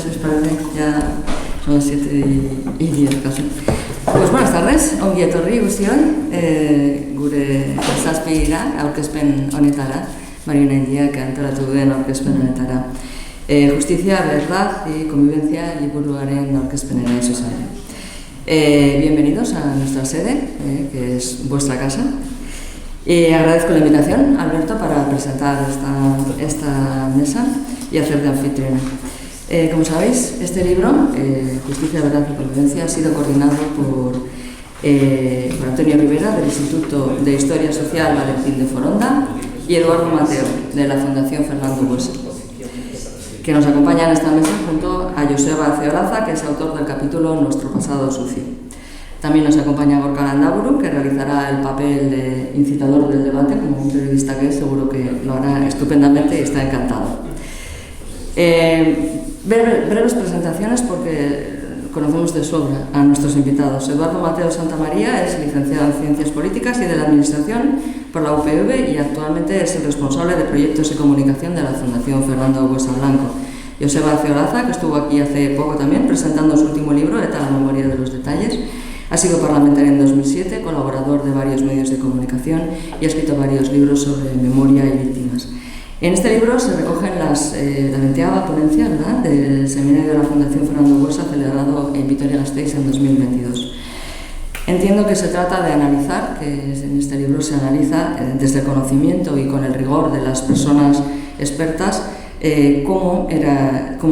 si os parece, ya son las 7:10 casi. Pues buenas tardes, ongi etorri guztioi, gure zazpira aurkezpen honetara, Marina Indiak antolatu duen aurkezpen honetara. Justicia, verdad y convivencia liburuaren aurkezpenera ez zuzen. Bienvenidos a nuestra sede, que es vuestra casa. Agradezco la invitación, Alberto, para presentar esta mesa y hacer de anfitriona. Como sabéis, este libro, Justicia, Verdad y Convivencia, ha sido coordinado por Antonio Rivera, del Instituto de Historia Social Valentín de Foronda, y Eduardo Mateo, de la Fundación Fernando Buesa, que nos acompaña en esta mesa junto a Joseba Zeolaza, que es autor del capítulo Nuestro pasado sucio. También nos acompaña Gorka Landaburu, que realizará el papel de incitador del debate, como un periodista que es, seguro que lo hará estupendamente y está encantado. Breves presentaciones porque conocemos de sobra a nuestros invitados. Eduardo Mateo Santamaría es licenciado en Ciencias Políticas y de la Administración por la UPV y actualmente es el responsable de Proyectos y Comunicación de la Fundación Fernando Buesa Blanco. Joseba Zeolaza, que estuvo aquí hace poco también presentando su último libro, Eta, la memoria de los detalles. Ha sido parlamentario en 2007, colaborador de varios medios de comunicación y ha escrito varios libros sobre memoria y víctimas. En este libro se recogen la 20ª ponencia, ¿verdad?, del seminario de la Fundación Fernando Buesa celebrado en Vitoria-Gasteiz en 2022. Entiendo que se trata de analizar, que en este libro se analiza desde el conocimiento y con el rigor de las personas expertas cómo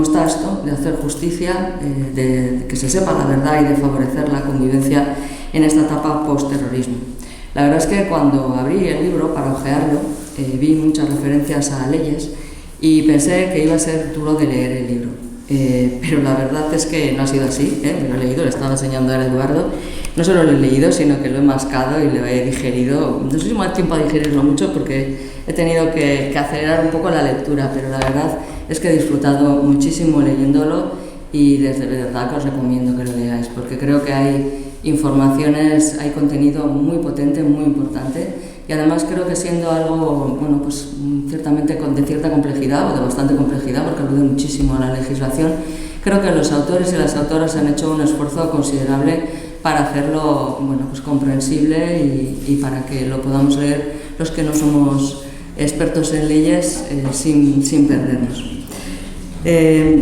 está esto de hacer justicia, de que se sepa la verdad y de favorecer la convivencia en esta etapa post-terrorismo. La verdad es que cuando abrí el libro para ojearlo, vi muchas referencias a leyes y pensé que iba a ser duro de leer el libro. Pero la verdad es que no ha sido así, me lo he leído, le estaba enseñando a Eduardo. No solo lo he leído, sino que lo he mascado y lo he digerido. No sé si me da tiempo a digerirlo mucho porque he tenido que acelerar un poco la lectura, pero la verdad es que he disfrutado muchísimo leyéndolo y desde verdad que os recomiendo que lo leáis, porque creo que hay informaciones, hay contenido muy potente, muy importante, y además creo que siendo algo, bueno, pues ciertamente de cierta complejidad o de bastante complejidad, porque alude muchísimo a la legislación, creo que los autores y las autoras han hecho un esfuerzo considerable para hacerlo, bueno, pues comprensible y para que lo podamos leer los que no somos expertos en leyes sin perdernos.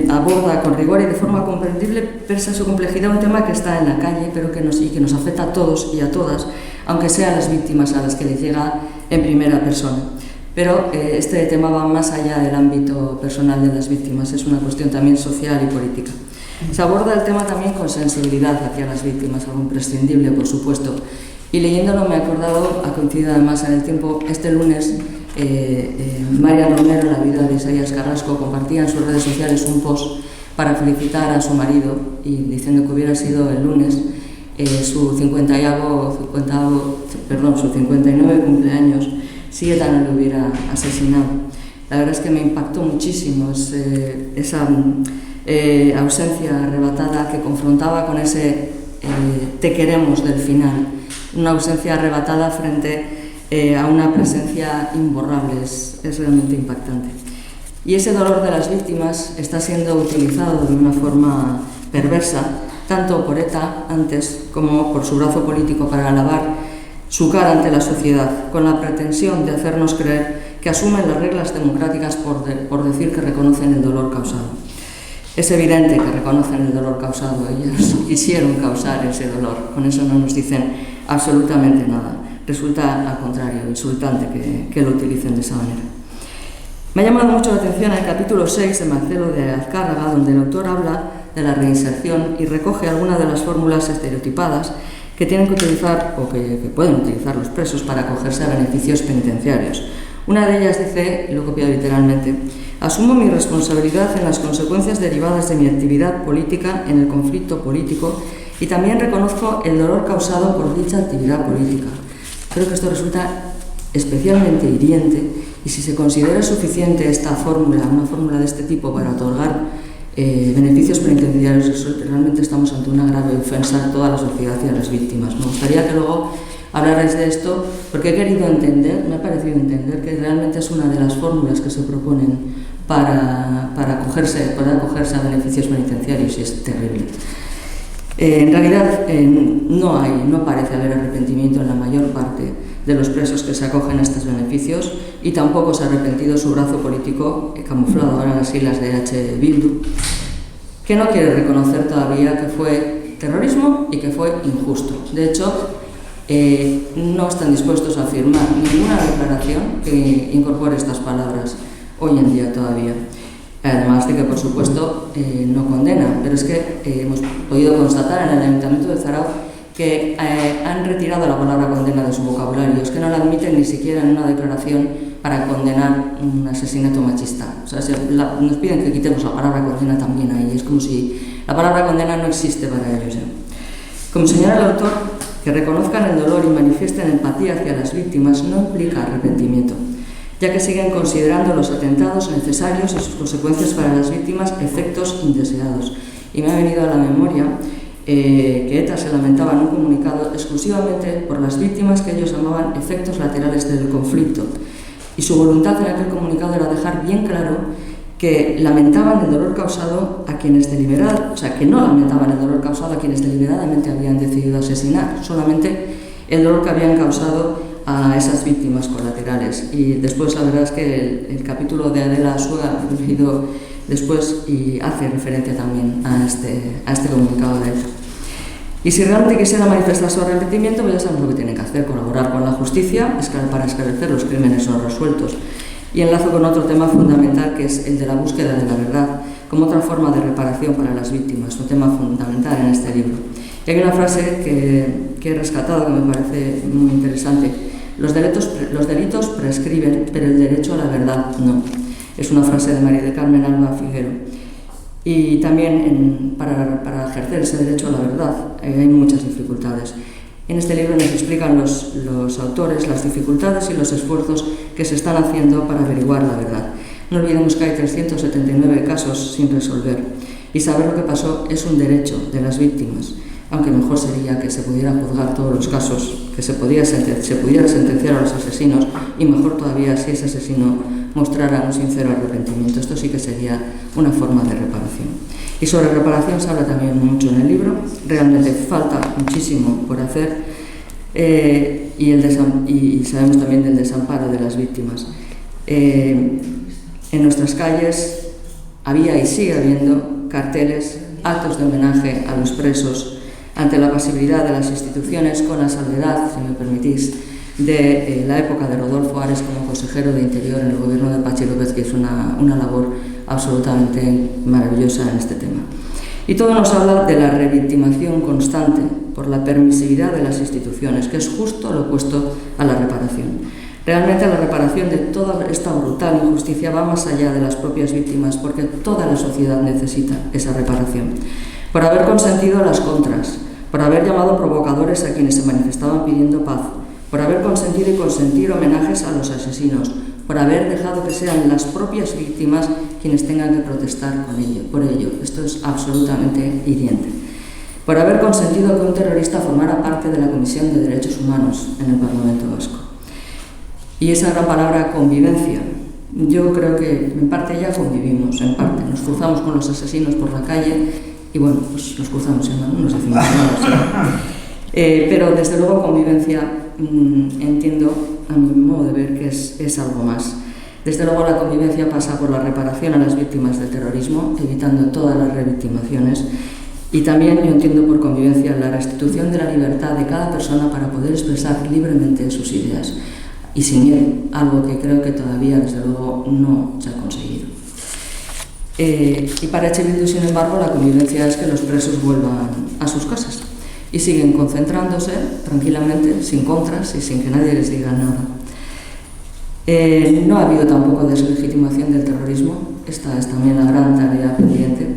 Aborda con rigor y de forma comprensible, pese a su complejidad, un tema que está en la calle, pero que nos afecta a todos y a todas, aunque sean las víctimas a las que les llega en primera persona. Pero este tema va más allá del ámbito personal de las víctimas, es una cuestión también social y política. Se aborda el tema también con sensibilidad hacia las víctimas, algo imprescindible, por supuesto. Y leyéndolo me he acordado, ha coincidido además en el tiempo, este lunes, María Romero, la viuda de Isaías Carrasco, compartía en sus redes sociales un post para felicitar a su marido y diciendo que hubiera sido el lunes su 59 cumpleaños si ETA no lo hubiera asesinado. La verdad es que me impactó muchísimo esa ausencia arrebatada que confrontaba con ese te queremos del final, una ausencia arrebatada frente a una presencia imborrable, es realmente impactante. Y ese dolor de las víctimas está siendo utilizado de una forma perversa, tanto por ETA antes como por su brazo político para lavar su cara ante la sociedad, con la pretensión de hacernos creer que asumen las reglas democráticas por decir que reconocen el dolor causado. Es evidente que reconocen el dolor causado, ellos quisieron causar ese dolor, con eso no nos dicen absolutamente nada. Resulta, al contrario, insultante que lo utilicen de esa manera. Me ha llamado mucho la atención el capítulo 6 de Marcelo de Azcárraga, donde el autor habla de la reinserción y recoge algunas de las fórmulas estereotipadas que tienen que utilizar o que pueden utilizar los presos para acogerse a beneficios penitenciarios. Una de ellas dice, y lo he copiado literalmente: asumo mi responsabilidad en las consecuencias derivadas de mi actividad política en el conflicto político y también reconozco el dolor causado por dicha actividad política. Creo que esto resulta especialmente hiriente y si se considera suficiente esta fórmula, una fórmula de este tipo para otorgar beneficios penitenciarios, realmente estamos ante una grave ofensa a toda la sociedad y a las víctimas. Me gustaría que luego hablarais de esto porque he querido entender, me ha parecido entender que realmente es una de las fórmulas que se proponen para poder acogerse a beneficios penitenciarios, y es terrible. En realidad no parece haber arrepentimiento en la mayor parte de los presos que se acogen a estos beneficios, y tampoco se ha arrepentido su brazo político, camuflado ahora en las siglas de H. Bildu, que no quiere reconocer todavía que fue terrorismo y que fue injusto. De hecho, no están dispuestos a firmar ninguna declaración que incorpore estas palabras hoy en día todavía. Además de que, por supuesto, no condenan, pero es que hemos podido constatar en el Ayuntamiento de Zarauz que han retirado la palabra condena de su vocabulario, es que no la admiten ni siquiera en una declaración para condenar un asesinato machista. O sea, nos piden que quitemos la palabra condena también ahí, es como si la palabra condena no existe para ellos. Como señala el autor, que reconozcan el dolor y manifiesten empatía hacia las víctimas no implica arrepentimiento, ya que siguen considerando los atentados necesarios y sus consecuencias para las víctimas efectos indeseados. Y me ha venido a la memoria que ETA se lamentaba en un comunicado exclusivamente por las víctimas que ellos llamaban efectos laterales del conflicto. Y su voluntad en aquel comunicado era dejar bien claro que lamentaban el dolor causado a quienes que no lamentaban el dolor causado a quienes deliberadamente habían decidido asesinar, solamente el dolor que habían causado a esas víctimas colaterales. Y después la verdad es que el capítulo de Adela Asúa lo he leído después y hace referencia también a este comunicado de ETA. Y si realmente quisiera manifestar su arrepentimiento, pues ya saben lo que tienen que hacer: colaborar con la justicia para esclarecer los crímenes no resueltos. Y enlazo con otro tema fundamental, que es el de la búsqueda de la verdad como otra forma de reparación para las víctimas, un tema fundamental en este libro. Y hay una frase que he rescatado que me parece muy interesante: los delitos prescriben, pero el derecho a la verdad no. Es una frase de María del Carmen Alba Figuero. Y también para ejercer ese derecho a la verdad hay muchas dificultades. En este libro nos explican los autores las dificultades y los esfuerzos que se están haciendo para averiguar la verdad. No olvidemos que hay 379 casos sin resolver, y saber lo que pasó es un derecho de las víctimas, aunque mejor sería que se pudieran juzgar todos los casos, que se pudiera sentenciar a los asesinos, y mejor todavía si ese asesino mostrara un sincero arrepentimiento. Esto sí que sería una forma de reparación. Y sobre reparación se habla también mucho en el libro. Realmente falta muchísimo por hacer, y sabemos también del desamparo de las víctimas. En nuestras calles había y sigue habiendo carteles, actos de homenaje a los presos, ante la pasividad de las instituciones, con la salvedad, si me permitís, de la época de Rodolfo Ares como consejero de Interior en el gobierno de Patxi López, que hizo una labor absolutamente maravillosa en este tema. Y todo nos habla de la revictimación constante por la permisividad de las instituciones, que es justo lo opuesto a la reparación. Realmente la reparación de toda esta brutal injusticia va más allá de las propias víctimas, porque toda la sociedad necesita esa reparación. Por haber consentido las contras, por haber llamado provocadores a quienes se manifestaban pidiendo paz, por haber consentido y consentir homenajes a los asesinos, por haber dejado que sean las propias víctimas quienes tengan que protestar por ello. Esto es absolutamente hiriente. Por haber consentido que un terrorista formara parte de la Comisión de Derechos Humanos en el Parlamento Vasco. Y esa gran palabra, convivencia. Yo creo que en parte ya convivimos, en parte. Nos cruzamos con los asesinos por la calle y bueno, pues nos cruzamos, no nos decimos nada. Pero desde luego convivencia, entiendo a mi modo de ver que es algo más. Desde luego la convivencia pasa por la reparación a las víctimas del terrorismo, evitando todas las revictimaciones, y también yo entiendo por convivencia la restitución de la libertad de cada persona para poder expresar libremente sus ideas y sin miedo, algo que creo que todavía desde luego no se ha conseguido. Y para H. Bildu, sin embargo, la convivencia es que los presos vuelvan a sus casas y siguen concentrándose tranquilamente, sin contras y sin que nadie les diga nada. No ha habido tampoco deslegitimación del terrorismo. Esta es también la gran tarea pendiente.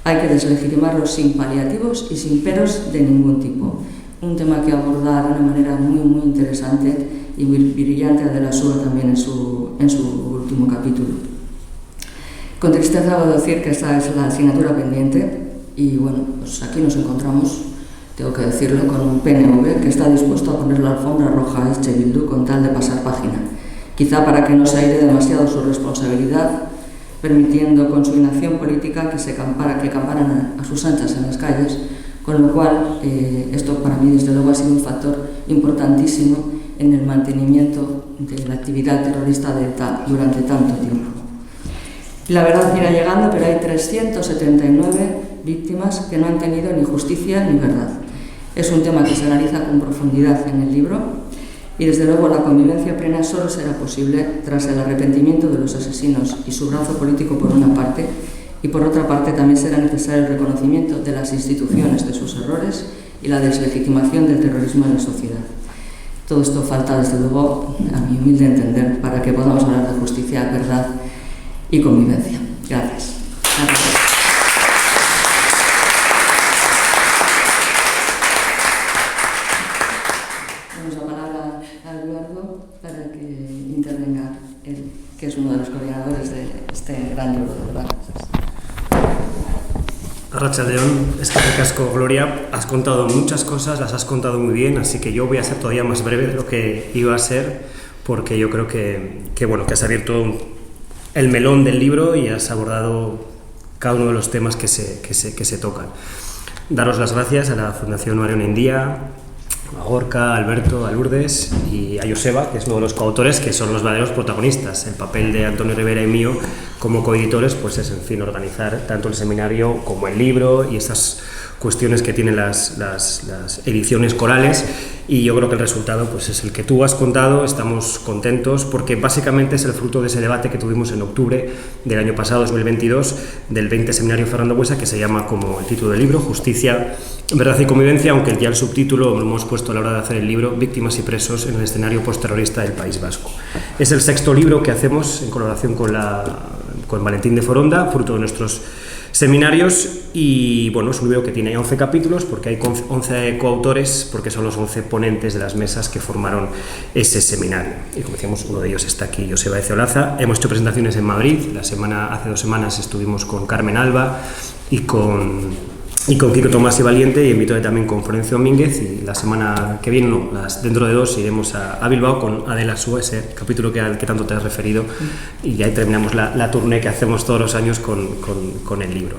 Hay que deslegitimarlo sin paliativos y sin peros de ningún tipo. Un tema que aborda de una manera muy, muy interesante y muy brillante Adela Asúa también en su último capítulo. Con tristeza debo decir que esta es la asignatura pendiente y bueno, pues aquí nos encontramos, tengo que decirlo, con un PNV que está dispuesto a poner la alfombra roja a H. Bildu con tal de pasar página. Quizá para que no se aire demasiado su responsabilidad, permitiendo con su inacción política que camparan a sus anchas en las calles, con lo cual esto para mí desde luego ha sido un factor importantísimo en el mantenimiento de la actividad terrorista de ETA durante tanto tiempo. La verdad irá llegando, pero hay 379 víctimas que no han tenido ni justicia ni verdad. Es un tema que se analiza con profundidad en el libro y desde luego la convivencia plena solo será posible tras el arrepentimiento de los asesinos y su brazo político por una parte, y por otra parte también será necesario el reconocimiento de las instituciones de sus errores y la deslegitimación del terrorismo en la sociedad. Todo esto falta desde luego, a mi humilde entender, para que podamos hablar de justicia, verdad y convivencia. Gracias. Damos la palabra a Eduardo para que intervenga él, que es uno de los coordinadores de este gran libro de verdad. Arratsaldeon, eskerrik asko, Gloria. Has contado muchas cosas, las has contado muy bien, así que yo voy a ser todavía más breve de lo que iba a ser, porque yo creo que has abierto el melón del libro y has abordado cada uno de los temas que se tocan. Daros las gracias a la Fundación Mariona Indía, a Gorka, a Alberto, a Lourdes y a Joseba, que es uno de los coautores, que son los verdaderos protagonistas. El papel de Antonio Rivera y mío como coeditores pues es, en fin, organizar tanto el seminario como el libro y estas cuestiones que tienen las ediciones corales, y yo creo que el resultado pues es el que tú has contado. Estamos contentos porque básicamente es el fruto de ese debate que tuvimos en octubre del año pasado, 2022, del 20 Seminario Fernando Buesa, que se llama, como el título del libro, Justicia, Verdad y Convivencia, aunque ya el subtítulo lo hemos puesto a la hora de hacer el libro, Víctimas y presos en el escenario postterrorista del País Vasco. Es el sexto libro que hacemos en colaboración con Valentín de Foronda, fruto de nuestros seminarios, y bueno, es un libro que tiene 11 capítulos porque hay 11 coautores, porque son los 11 ponentes de las mesas que formaron ese seminario. Y como decíamos, uno de ellos está aquí, Joseba Ezeolaza. Hemos hecho presentaciones en Madrid. Hace 2 semanas estuvimos con Carmen Alba y con Kiko Tomás y Valiente, y invito también con Florencio Domínguez, y la semana que viene, dentro de 2, iremos a Bilbao con Adela Súa, ese capítulo al que tanto te has referido, y ahí terminamos la tournée que hacemos todos los años con el libro.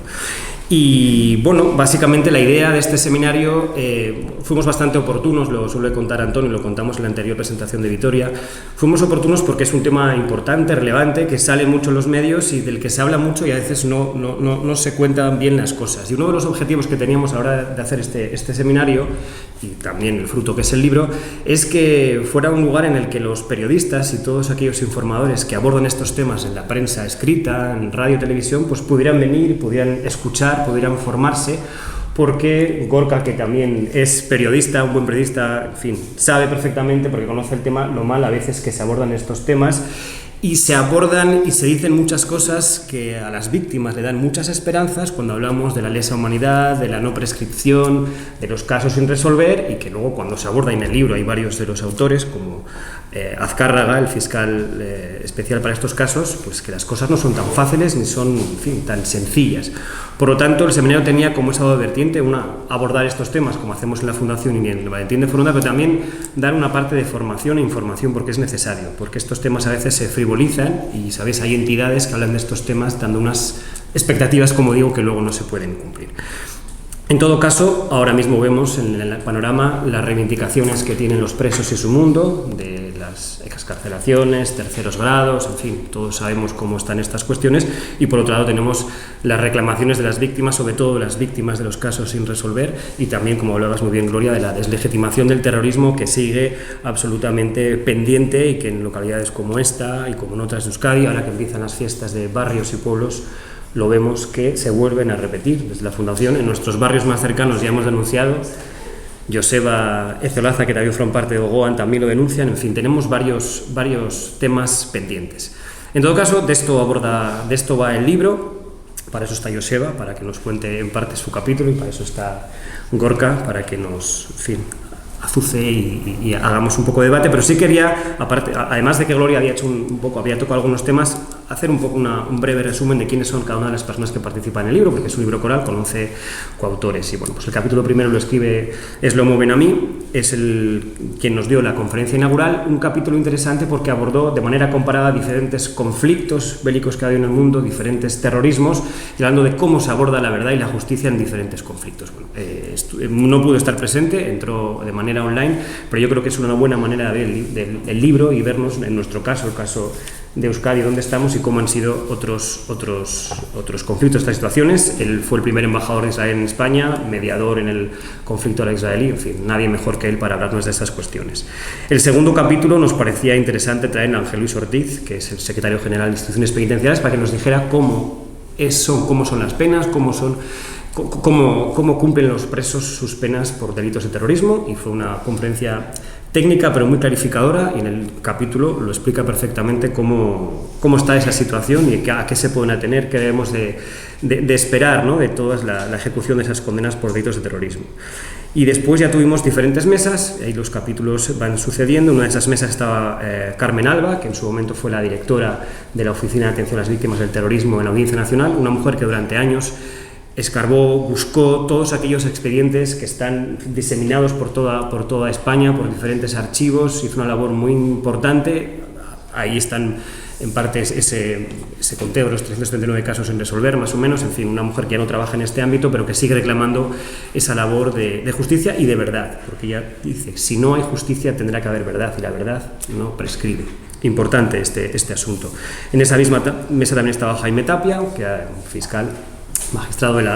Y bueno, básicamente la idea de este seminario, fuimos bastante oportunos, lo suele contar Antonio, lo contamos en la anterior presentación de Vitoria. Fuimos oportunos porque es un tema importante, relevante, que sale mucho en los medios y del que se habla mucho, y a veces no se cuentan bien las cosas. Y uno de los objetivos que teníamos a la hora de hacer este seminario, y también el fruto que es el libro, es que fuera un lugar en el que los periodistas y todos aquellos informadores que abordan estos temas en la prensa escrita, en radio y televisión, pues pudieran venir, pudieran escuchar, pudieran formarse, porque Gorka, que también es periodista, un buen periodista, en fin, sabe perfectamente, porque conoce el tema, lo mal a veces que se abordan estos temas, y se abordan y se dicen muchas cosas que a las víctimas le dan muchas esperanzas cuando hablamos de la lesa humanidad, de la no prescripción, de los casos sin resolver, y que luego cuando se aborda en el libro hay varios de los autores, como Azcárraga, el fiscal especial para estos casos, pues que las cosas no son tan fáciles ni son, en fin, tan sencillas. Por lo tanto, el seminario tenía como esa doble vertiente, una, abordar estos temas como hacemos en la Fundación y en el Valentín de Foronda, pero también dar una parte de formación e información, porque es necesario, porque estos temas a veces se frivolizan y, ¿sabéis?, hay entidades que hablan de estos temas dando unas expectativas, como digo, que luego no se pueden cumplir. En todo caso, ahora mismo vemos en el panorama las reivindicaciones que tienen los presos y su mundo, de las excarcelaciones, terceros grados, en fin, todos sabemos cómo están estas cuestiones, y por otro lado tenemos las reclamaciones de las víctimas, sobre todo de las víctimas de los casos sin resolver, y también, como hablabas muy bien, Gloria, de la deslegitimación del terrorismo, que sigue absolutamente pendiente, y que en localidades como esta y como en otras de Euskadi, ahora que empiezan las fiestas de barrios y pueblos, lo vemos que se vuelven a repetir. Desde la Fundación, en nuestros barrios más cercanos ya hemos denunciado, Joseba Ezeolaza, que también forma parte de Gogoan, también lo denuncian, en fin, tenemos varios temas pendientes. En todo caso, de esto va el libro, para eso está Joseba, para que nos cuente en parte su capítulo, y para eso está Gorka, para que nos, en fin, azuce y hagamos un poco de debate, pero sí quería, aparte, además de que Gloria había tocado algunos temas, hacer un poco un breve resumen de quiénes son cada una de las personas que participan en el libro, porque es un libro coral con 11 coautores. Y bueno, pues el capítulo primero lo escribe Shlomo Ben-Ami, es quien nos dio la conferencia inaugural, un capítulo interesante porque abordó de manera comparada diferentes conflictos bélicos que hay en el mundo, diferentes terrorismos, y hablando de cómo se aborda la verdad y la justicia en diferentes conflictos. Bueno, no pudo estar presente, entró de manera online, pero yo creo que es una buena manera de ver el libro y vernos, en nuestro caso, el caso de Euskadi, dónde estamos y cómo han sido otros conflictos, estas situaciones. Él fue el primer embajador de Israel en España, mediador en el conflicto árabe-israelí, en fin, nadie mejor que él para hablarnos de estas cuestiones. El segundo capítulo nos parecía interesante traer a Ángel Luis Ortiz, que es el secretario general de instituciones penitenciarias, para que nos dijera cómo son las penas, cómo cumplen los presos sus penas por delitos de terrorismo, y fue una conferencia técnica pero muy clarificadora, y en el capítulo lo explica perfectamente cómo está esa situación y a qué se pueden atener, qué debemos de esperar, ¿no?, de toda la ejecución de esas condenas por delitos de terrorismo. Y después ya tuvimos diferentes mesas, y los capítulos van sucediendo. En una de esas mesas estaba Carmen Alba, que en su momento fue la directora de la Oficina de Atención a las Víctimas del Terrorismo en la Audiencia Nacional, una mujer que durante años escarbó, buscó todos aquellos expedientes que están diseminados por toda España, por diferentes archivos, hizo una labor muy importante. Ahí están en parte ese conteo de los 339 casos en resolver, más o menos. En fin, una mujer que ya no trabaja en este ámbito, pero que sigue reclamando esa labor de justicia y de verdad, porque ella dice, si no hay justicia tendrá que haber verdad, y la verdad no prescribe. Importante este asunto. En esa misma mesa también estaba Jaime Tapia, que era un fiscal magistrado del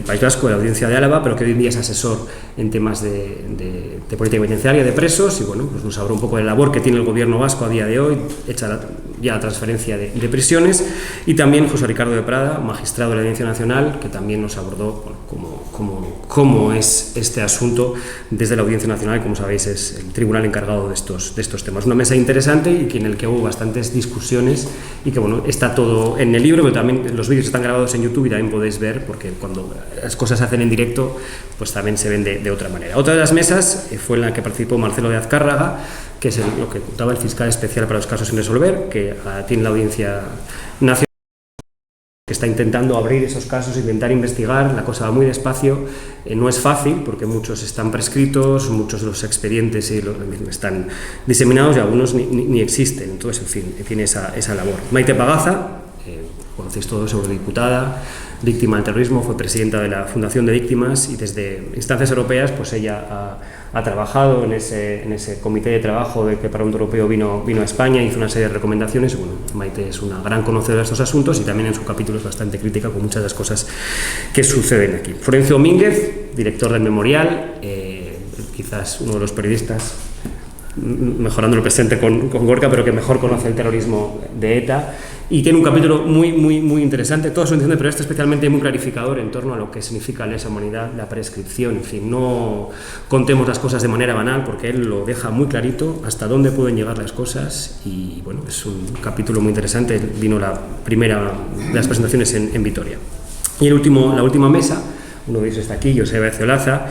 País Vasco, de la Audiencia de Álava, pero que hoy en día es asesor en temas de política penitenciaria, de presos, y bueno, pues nos habló un poco de la labor que tiene el gobierno vasco a día de hoy, hecha ya la transferencia de prisiones, y también José Ricardo de Prada, magistrado de la Audiencia Nacional, que también nos abordó cómo es este asunto desde la Audiencia Nacional, como sabéis es el tribunal encargado de estos temas. Una mesa interesante y en el que hubo bastantes discusiones, y que bueno, está todo en el libro, pero también los vídeos están grabados en YouTube y también podéis ver, porque cuando las cosas se hacen en directo pues también se ven de otra manera. Otra de las mesas fue en la que participó Marcelo de Azcárraga, que es lo que contaba el fiscal especial para los casos sin resolver, que tiene la Audiencia Nacional, que está intentando abrir esos casos, intentar investigar. La cosa va muy despacio, no es fácil porque muchos están prescritos, muchos de los expedientes están diseminados y algunos ni existen. Entonces, en fin, tiene esa labor. Maite Pagaza, conocéis todos, eurodiputada, víctima del terrorismo, fue presidenta de la Fundación de Víctimas, y desde instancias europeas pues ella ha trabajado en ese comité de trabajo que el Parlamento Europeo vino a España, hizo una serie de recomendaciones. Bueno, Maite es una gran conocedora de estos asuntos y también en su capítulo es bastante crítica con muchas de las cosas que suceden aquí. Florencio Domínguez, director del Memorial, quizás uno de los periodistas, mejorando el presente con Gorka, pero que mejor conoce el terrorismo de ETA, y tiene un capítulo muy interesante. Todos son interesantes, pero este especialmente muy clarificador en torno a lo que significa lesa humanidad, la prescripción. En fin, no contemos las cosas de manera banal, porque él lo deja muy clarito hasta dónde pueden llegar las cosas, y bueno, es un capítulo muy interesante. Vino la primera de las presentaciones en Vitoria. Y la última mesa, uno de ellos está aquí, Joseba Ezeolaza.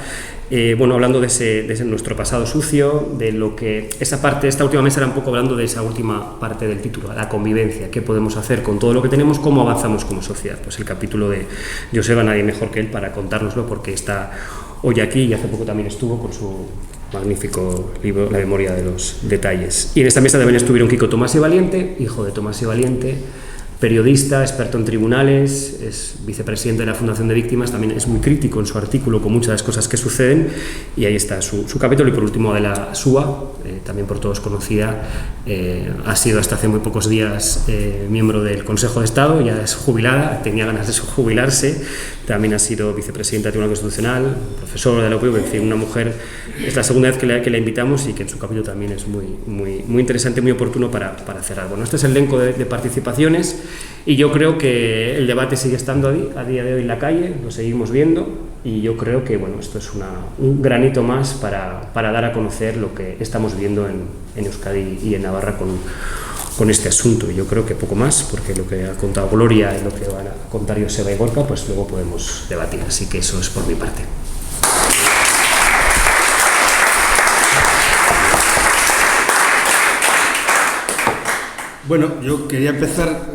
Bueno, hablando de nuestro pasado sucio, de lo que esta última mesa era un poco hablando de esa última parte del título, la convivencia, qué podemos hacer con todo lo que tenemos, cómo avanzamos como sociedad. Pues el capítulo de Joseba, nadie mejor que él para contárnoslo, porque está hoy aquí y hace poco también estuvo con su magnífico libro La memoria de los detalles. Y en esta mesa también estuvieron Kiko Tomás y Valiente, hijo de Tomás y Valiente, periodista, experto en tribunales, es vicepresidente de la Fundación de Víctimas, también es muy crítico en su artículo con muchas de las cosas que suceden, y ahí está su capítulo. Y por último, de la SUA, también por todos conocida, ha sido hasta hace muy pocos días miembro del Consejo de Estado, ya es jubilada, tenía ganas de jubilarse, también ha sido vicepresidenta del Tribunal Constitucional, profesora de la UPV, en fin, una mujer. Es la segunda vez que la invitamos, y que en su capítulo también es muy interesante, muy oportuno para cerrar. Bueno, este es el elenco de participaciones, y yo creo que el debate sigue estando a día de hoy en la calle, lo seguimos viendo, y yo creo que bueno, esto es un granito más para dar a conocer lo que estamos viendo en Euskadi y en Navarra con este asunto. Y yo creo que poco más, porque lo que ha contado Gloria y lo que van a contar Joseba y Gorka, pues luego podemos debatir. Así que eso es por mi parte. Bueno, yo quería empezar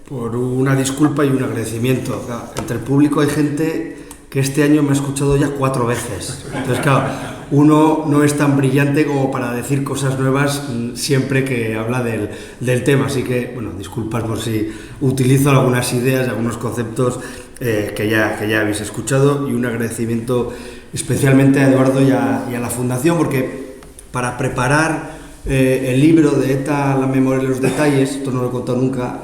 por una disculpa y un agradecimiento. Entre el público hay gente que este año me ha escuchado ya 4 veces. Entonces, claro, uno no es tan brillante como para decir cosas nuevas siempre que habla del tema. Así que, bueno, disculpas por si utilizo algunas ideas y algunos conceptos que ya habéis escuchado, y un agradecimiento especialmente a Eduardo y a la Fundación, porque para preparar el libro de ETA, la memoria de los detalles, esto no lo he contado nunca,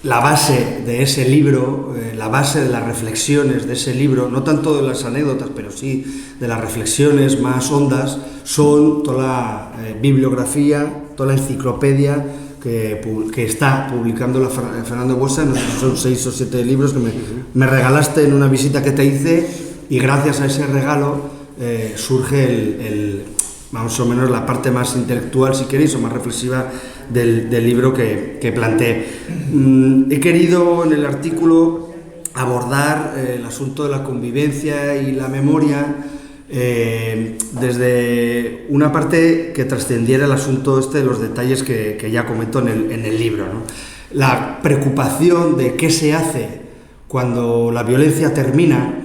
la base de ese libro, la base de las reflexiones de ese libro, no tanto de las anécdotas, pero sí de las reflexiones más hondas, son toda la bibliografía, toda la enciclopedia que está publicando Fernando Buesa. No sé si son 6 o 7 libros que me regalaste en una visita que te hice, y gracias a ese regalo surge más o menos la parte más intelectual, si queréis, o más reflexiva del libro que planteé. He querido en el artículo abordar el asunto de la convivencia y la memoria desde una parte que trascendiera el asunto de los detalles que ya comento en el libro, ¿no? La preocupación de qué se hace cuando la violencia termina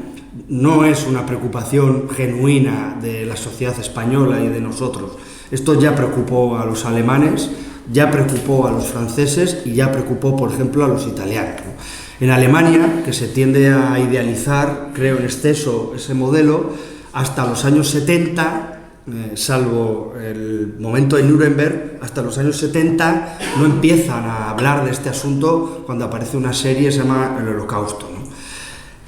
no es una preocupación genuina de la sociedad española y de nosotros. Esto ya preocupó a los alemanes, ya preocupó a los franceses y ya preocupó, por ejemplo, a los italianos, ¿no? En Alemania, que se tiende a idealizar, creo en exceso, ese modelo, hasta los años 70, salvo el momento de Nuremberg, hasta los años 70 no empiezan a hablar de este asunto cuando aparece una serie que se llama El Holocausto, ¿no?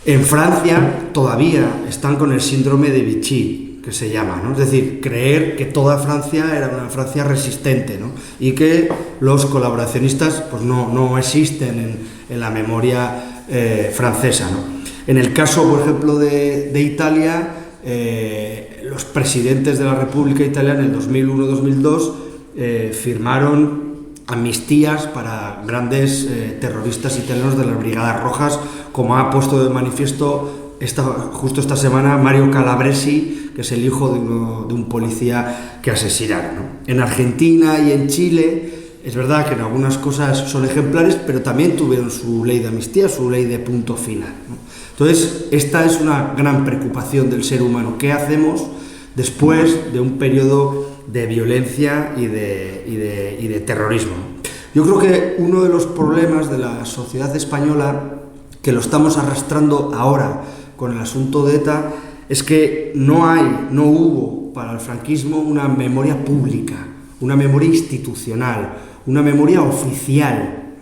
En Francia todavía están con el síndrome de Vichy, que se llama, ¿no? Es decir, creer que toda Francia era una Francia resistente, ¿no? Y que los colaboracionistas pues no existen en la memoria francesa, ¿no? En el caso, por ejemplo, de Italia, los presidentes de la República Italiana en el 2001-2002 firmaron amnistías para grandes terroristas italianos de las Brigadas Rojas, como ha puesto de manifiesto justo esta semana Mario Calabresi, que es el hijo de un policía que asesinaron, ¿no? En Argentina y en Chile es verdad que en algunas cosas son ejemplares, pero también tuvieron su ley de amnistía, su ley de punto final, ¿no? Entonces, esta es una gran preocupación del ser humano. ¿Qué hacemos después de un periodo de violencia y de terrorismo? Yo creo que uno de los problemas de la sociedad española, que lo estamos arrastrando ahora con el asunto de ETA, es que no hubo para el franquismo una memoria pública, una memoria institucional, una memoria oficial.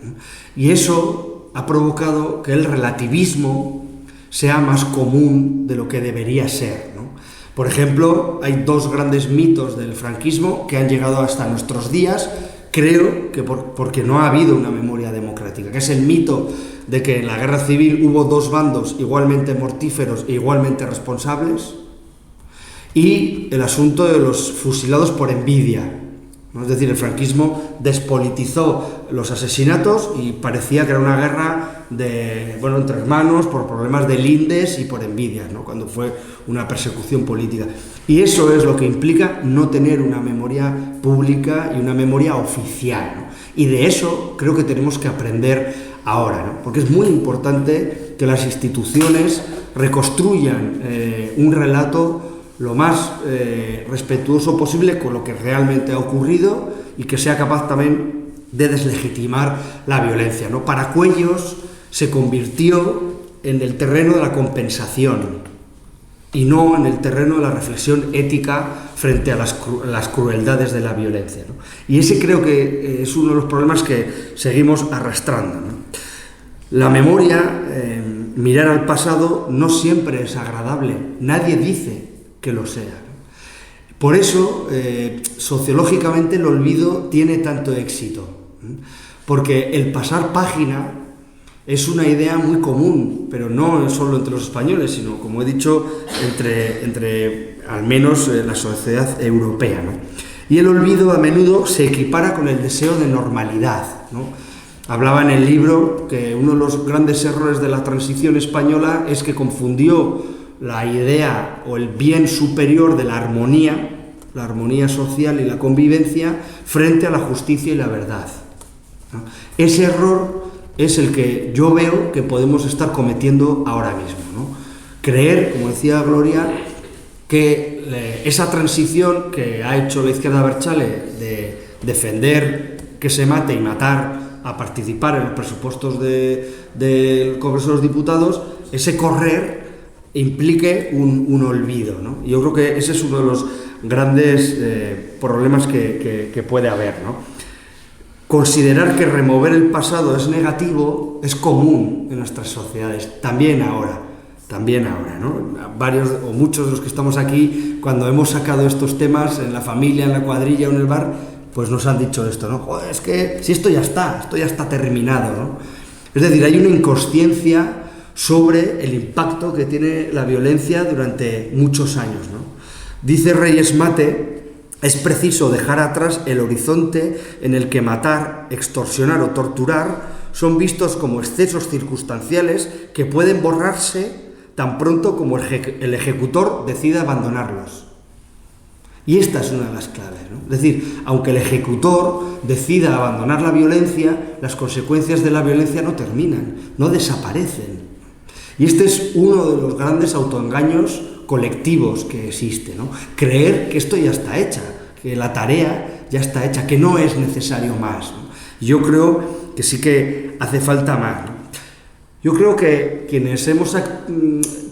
Y eso ha provocado que el relativismo sea más común de lo que debería ser, ¿no? Por ejemplo, hay 2 grandes mitos del franquismo que han llegado hasta nuestros días, creo que porque no ha habido una memoria democrática, que es el mito de que en la guerra civil hubo 2 bandos igualmente mortíferos e igualmente responsables, y el asunto de los fusilados por envidia, ¿no? Es decir, el franquismo despolitizó los asesinatos y parecía que era una guerra entre hermanos por problemas de lindes y por envidia, ¿no? Cuando fue una persecución política. Y eso es lo que implica no tener una memoria pública y una memoria oficial, ¿no? Y de eso creo que tenemos que aprender ahora, ¿no? Porque es muy importante que las instituciones reconstruyan un relato lo más respetuoso posible con lo que realmente ha ocurrido, y que sea capaz también de deslegitimar la violencia, ¿no? Paracuellos se convirtió en el terreno de la compensación y no en el terreno de la reflexión ética frente a las crueldades de la violencia, ¿no? Y ese creo que es uno de los problemas que seguimos arrastrando, ¿no? La memoria, mirar al pasado, no siempre es agradable, nadie dice que lo sea, ¿no? Por eso, sociológicamente, el olvido tiene tanto éxito, ¿no? Porque el pasar página es una idea muy común, pero no solo entre los españoles, sino, como he dicho, entre al menos la sociedad europea, ¿no? Y el olvido a menudo se equipara con el deseo de normalidad, ¿no? Hablaba en el libro que uno de los grandes errores de la transición española es que confundió la idea o el bien superior de la armonía la armonía social y la convivencia frente a la justicia y la verdad, ¿no? Ese error es el que yo veo que podemos estar cometiendo ahora mismo, ¿no? Creer, como decía Gloria, que esa transición que ha hecho la izquierda abertzale de defender que se mate y matar a participar en los presupuestos del Congreso de los Diputados, ese correr implique un olvido, ¿no? Y yo creo que ese es uno de los grandes problemas que puede haber, ¿no? Considerar que remover el pasado es negativo es común en nuestras sociedades, también ahora, ¿no? Varios o muchos de los que estamos aquí, cuando hemos sacado estos temas en la familia, en la cuadrilla o en el bar, pues nos han dicho esto, ¿no? Joder, es que si esto ya está terminado, ¿no? Es decir, hay una inconsciencia sobre el impacto que tiene la violencia durante muchos años, ¿no? Dice Reyes Mate: es preciso dejar atrás el horizonte en el que matar, extorsionar o torturar son vistos como excesos circunstanciales que pueden borrarse tan pronto como el ejecutor decida abandonarlos. Y esta es una de las claves, ¿no? Es decir, aunque el ejecutor decida abandonar la violencia, las consecuencias de la violencia no terminan, no desaparecen. Y este es uno de los grandes autoengaños colectivos que existe, ¿no? Creer que esto ya está hecha, que la tarea ya está hecha, que no es necesario más, ¿no? Yo creo que sí que hace falta más, ¿no? Yo creo que quienes hemos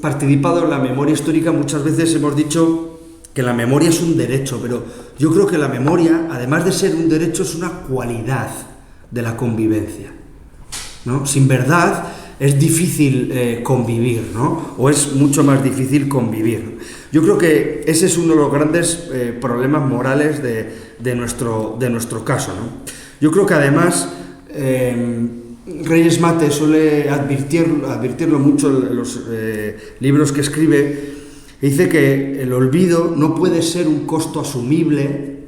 participado en la memoria histórica muchas veces hemos dicho que la memoria es un derecho, pero yo creo que la memoria, además de ser un derecho, es una cualidad de la convivencia, ¿no? Sin verdad es difícil convivir, ¿no? O es mucho más difícil convivir. Yo creo que ese es uno de los grandes problemas morales de nuestro caso, ¿no? Yo creo que además Reyes Mate suele advertirlo mucho en los libros que escribe. Dice que el olvido no puede ser un costo asumible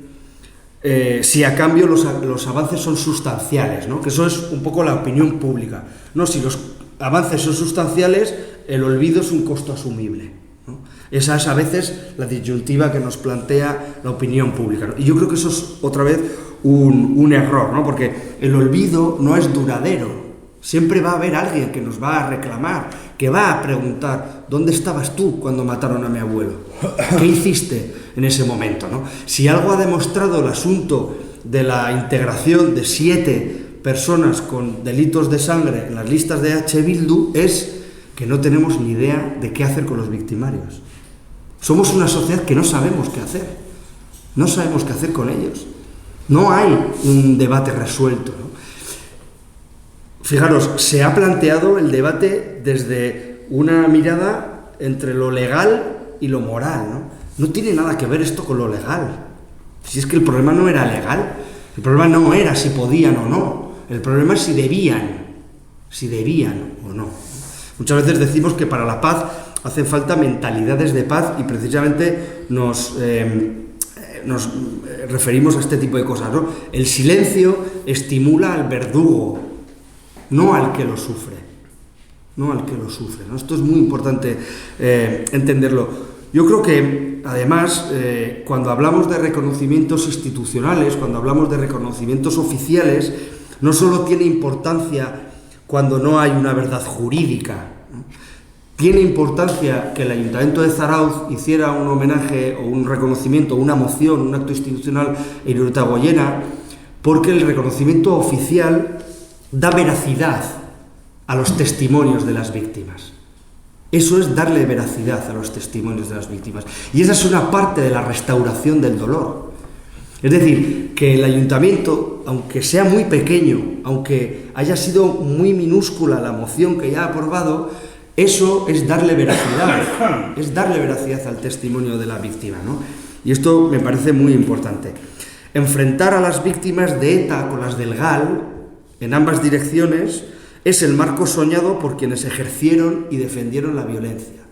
si a cambio los avances son sustanciales, ¿no? Que eso es un poco la opinión pública, ¿no? Si los avances son sustanciales, el olvido es un costo asumible, ¿no? Esa es a veces la disyuntiva que nos plantea la opinión pública, ¿no? Y yo creo que eso es otra vez un error, ¿no? Porque el olvido no es duradero. Siempre va a haber alguien que nos va a reclamar, que va a preguntar: ¿dónde estabas tú cuando mataron a mi abuelo? ¿Qué hiciste en ese momento, ¿no? Si algo ha demostrado el asunto de la integración de 7 personas con delitos de sangre en las listas de H. Bildu es que no tenemos ni idea de qué hacer con los victimarios. Somos una sociedad que no sabemos qué hacer. No sabemos qué hacer con ellos. No hay un debate resuelto, ¿no? Fijaros, se ha planteado el debate desde una mirada entre lo legal y lo moral, ¿no? No tiene nada que ver esto con lo legal. Si es que el problema no era legal, el problema no era si podían o no, el problema es si debían o no. Muchas veces decimos que para la paz hacen falta mentalidades de paz y precisamente nos referimos a este tipo de cosas, ¿no? El silencio estimula al verdugo, no al que lo sufre, ¿no? Esto es muy importante entenderlo. Yo creo que, además, cuando hablamos de reconocimientos institucionales, cuando hablamos de reconocimientos oficiales, no solo tiene importancia cuando no hay una verdad jurídica, ¿no? Tiene importancia que el Ayuntamiento de Zarautz hiciera un homenaje o un reconocimiento, una moción, un acto institucional en Iruretagoiena, porque el reconocimiento oficial da veracidad a los testimonios de las víctimas. Eso es darle veracidad a los testimonios de las víctimas. Y esa es una parte de la restauración del dolor. Es decir, que el ayuntamiento, aunque sea muy pequeño, aunque haya sido muy minúscula la moción que ya ha aprobado, eso es darle veracidad al testimonio de la víctima, ¿no? Y esto me parece muy importante. Enfrentar a las víctimas de ETA con las del GAL, en ambas direcciones, es el marco soñado por quienes ejercieron y defendieron la violencia.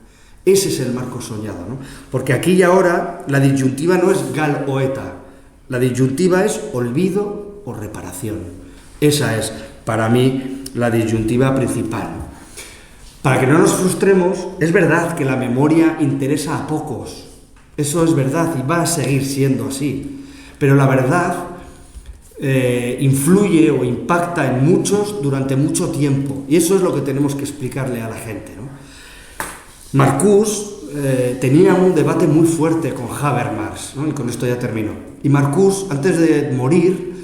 Ese es el marco soñado, ¿no? Porque aquí y ahora la disyuntiva no es GAL o ETA, la disyuntiva es olvido o reparación. Esa es, para mí, la disyuntiva principal. Para que no nos frustremos, es verdad que la memoria interesa a pocos, Eso es verdad y va a seguir siendo así. Pero la verdad influye o impacta en muchos durante mucho tiempo. Y eso es lo que tenemos que explicarle a la gente, ¿no? Marcuse tenía un debate muy fuerte con Habermas, ¿no? Y con esto ya termino. Y Marcuse, antes de morir,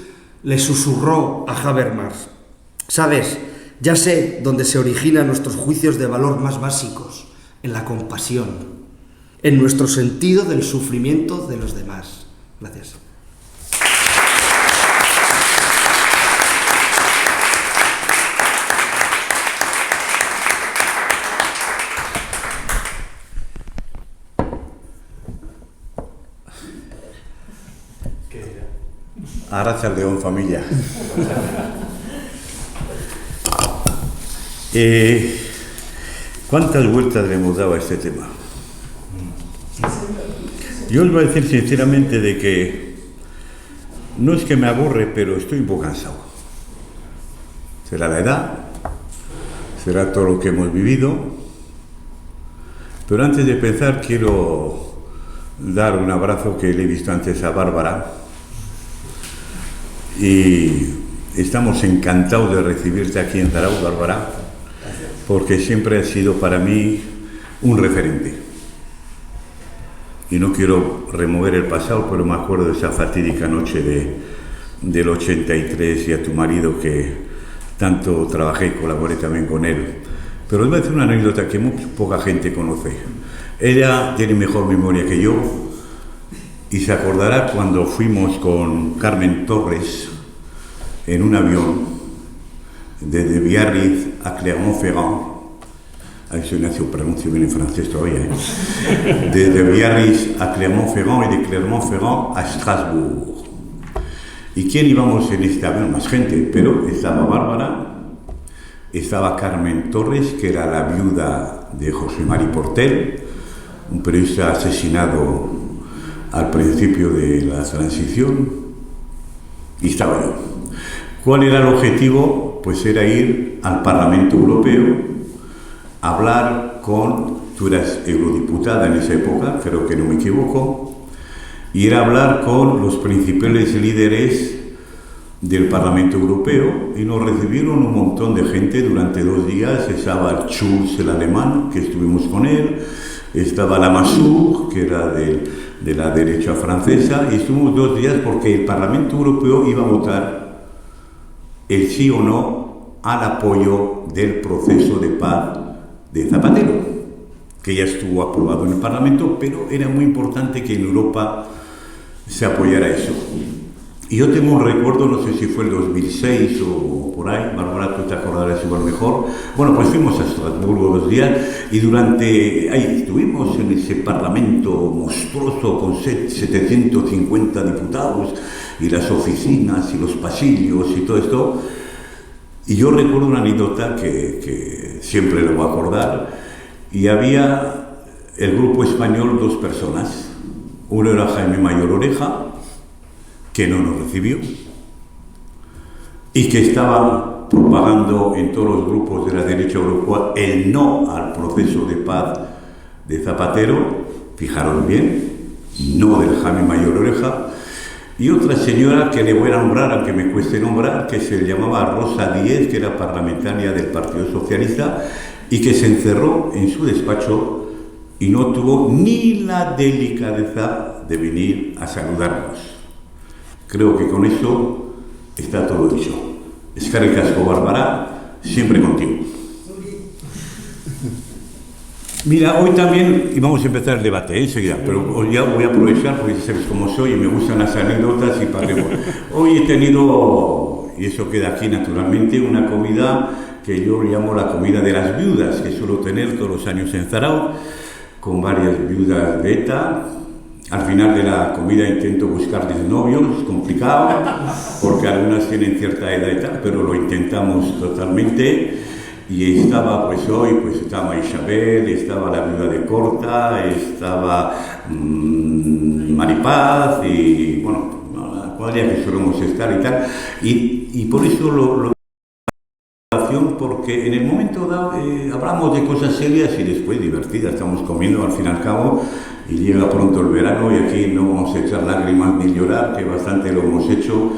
le susurró a Habermas: ¿sabes? Ya sé dónde se originan nuestros juicios de valor más básicos, en la compasión, en nuestro sentido del sufrimiento de los demás. Gracias. Arratsaldeon, familia. ¿Cuántas vueltas le hemos dado a este tema? Yo os voy a decir sinceramente de que no es que me aburre, pero estoy un poco cansado. Será la edad, será todo lo que hemos vivido, pero antes de empezar quiero dar un abrazo que le he visto antes a Bárbara. Y estamos encantados de recibirte aquí en Zarauz, Bárbara, porque siempre has sido para mí un referente. Y no quiero remover el pasado, pero me acuerdo de esa fatídica noche del 83 y a tu marido, que tanto trabajé y colaboré también con él. Pero os voy a decir una anécdota que muy poca gente conoce. Ella tiene mejor memoria que yo, y se acordará cuando fuimos con Carmen Torres en un avión desde Biarritz a Clermont-Ferrand. Ahí se nació, pronuncio bien en francés todavía, ¿eh? Desde Biarritz a Clermont-Ferrand y de Clermont-Ferrand a Estrasburgo. ¿Y quién íbamos en este avión? Más gente, pero estaba Bárbara, estaba Carmen Torres, que era la viuda de José Mari Portel, un periodista asesinado al principio de la transición, y estaba yo. ¿Cuál era el objetivo? Pues era ir al Parlamento Europeo, a hablar con, tú eras eurodiputada en esa época, creo que no me equivoco, y era hablar con los principales líderes del Parlamento Europeo, y nos recibieron un montón de gente durante 2 días. Estaba Schulz, el alemán, que estuvimos con él, estaba Lamassoure, que era de la derecha francesa, y estuvimos 2 días porque el Parlamento Europeo iba a votar el sí o no al apoyo del proceso de paz de Zapatero, que ya estuvo aprobado en el Parlamento, pero era muy importante que en Europa se apoyara eso. Y yo tengo un recuerdo, no sé si fue el 2006 o por ahí, Bárbara, tú te acordarás igual mejor. Bueno, pues fuimos a Estrasburgo 2 días y ahí estuvimos en ese Parlamento monstruoso con 750 diputados y las oficinas y los pasillos y todo esto. Y yo recuerdo una anécdota que siempre lo voy a acordar, y había el grupo español 2 personas. Uno era Jaime Mayor Oreja, que no nos recibió y que estaba propagando en todos los grupos de la derecha europea el no al proceso de paz de Zapatero, fijaros bien, no del Jaime Mayor Oreja, y otra señora que le voy a nombrar, aunque me cueste nombrar, que se llamaba Rosa Díez, que era parlamentaria del Partido Socialista y que se encerró en su despacho y no tuvo ni la delicadeza de venir a saludarnos. Creo que con eso está todo dicho. Eskerrik asko, Bárbara, siempre contigo. Mira, hoy también, y vamos a empezar el debate enseguida, pero ya voy a aprovechar porque sabes cómo soy y me gustan las anécdotas y parlemos. Hoy he tenido, y eso queda aquí naturalmente, una comida que yo llamo la comida de las viudas, que suelo tener todos los años en Zarauz, con varias viudas de ETA. Al final de la comida intento buscarles novios, es complicado, porque algunas tienen cierta edad y tal, pero lo intentamos totalmente. Y estaba pues hoy, pues estaba Isabel, estaba la viuda de Corta, estaba Maripaz, y bueno, la cuadrilla que solemos estar y tal. Y por eso lo porque en el momento dado hablamos de cosas serias y después divertidas, estamos comiendo al fin y al cabo, y llega pronto el verano y aquí no vamos a echar lágrimas ni llorar, que bastante lo hemos hecho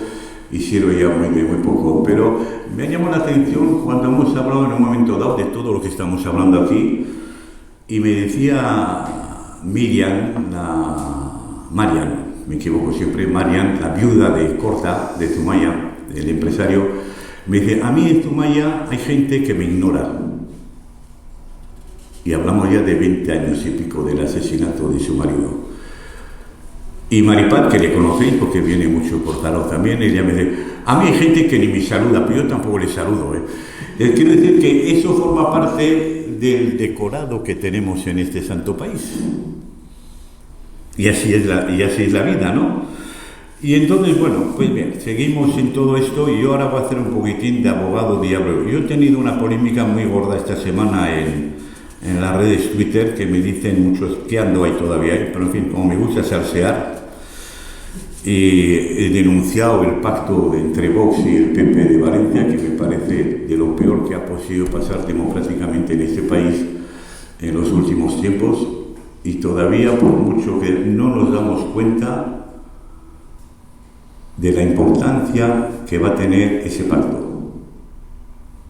y sirve ya muy poco. Pero me llamó la atención cuando hemos hablado en un momento dado de todo lo que estamos hablando aquí, y me decía Marian, me equivoco siempre, Marian, la viuda de Corta, de Zumaya, el empresario, me dice: a mí en Zumaya hay gente que me ignora. Y hablamos ya de 20 años y pico del asesinato de su marido. Y Maripaz, que le conocéis porque viene mucho por Tarot también, ella me dice: a mí hay gente que ni me saluda, pero yo tampoco le saludo. Quiero decir que eso forma parte del decorado que tenemos en este santo país. Y así es la vida, ¿no? Y entonces, bueno, pues bien, seguimos en todo esto y yo ahora voy a hacer un poquitín de abogado diablo. Yo he tenido una polémica muy gorda esta semana en las redes Twitter, que me dicen muchos que ando ahí todavía, pero en fin, como me gusta salsear, y he denunciado el pacto entre Vox y el PP de Valencia, que me parece de lo peor que ha podido pasar democráticamente en este país en los últimos tiempos, y todavía, por mucho que no nos damos cuenta de la importancia que va a tener ese pacto,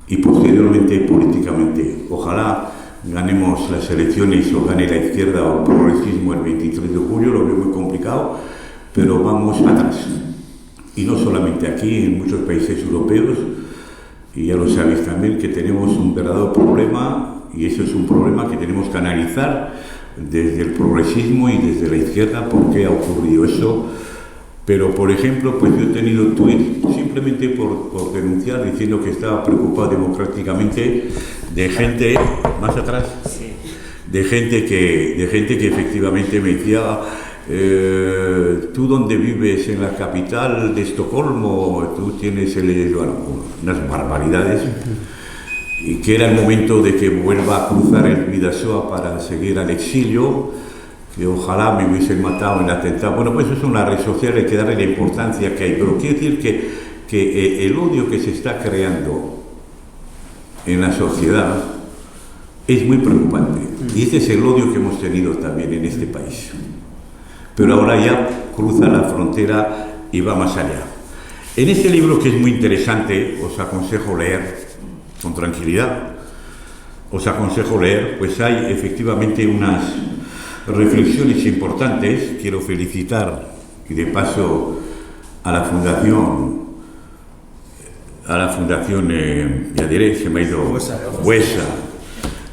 y posteriormente políticamente. Ojalá ganemos las elecciones o gane la izquierda o el progresismo el 23 de julio, lo veo muy complicado, pero vamos atrás. Y no solamente aquí, en muchos países europeos, y ya lo sabéis también, que tenemos un verdadero problema, y eso es un problema que tenemos que analizar desde el progresismo y desde la izquierda, por qué ha ocurrido eso. Pero, por ejemplo, pues yo he tenido un tuit simplemente por denunciar, diciendo que estaba preocupado democráticamente de gente, más atrás, de gente que efectivamente me decía: tú donde vives, en la capital de Estocolmo, tú tienes unas barbaridades, y que era el momento de que vuelva a cruzar el Bidasoa para seguir al exilio, que ojalá me hubiesen matado en el atentado. Bueno, pues eso es una red social, hay que darle la importancia que hay, pero quiero decir que el odio que se está creando en la sociedad es muy preocupante, y este es el odio que hemos tenido también en este país, pero ahora ya cruza la frontera y va más allá. En este libro, que es muy interesante, os aconsejo leer con tranquilidad, pues hay efectivamente unas reflexiones importantes. Quiero felicitar, y de paso, a la fundación, ya diré, se me ha ido, Buesa,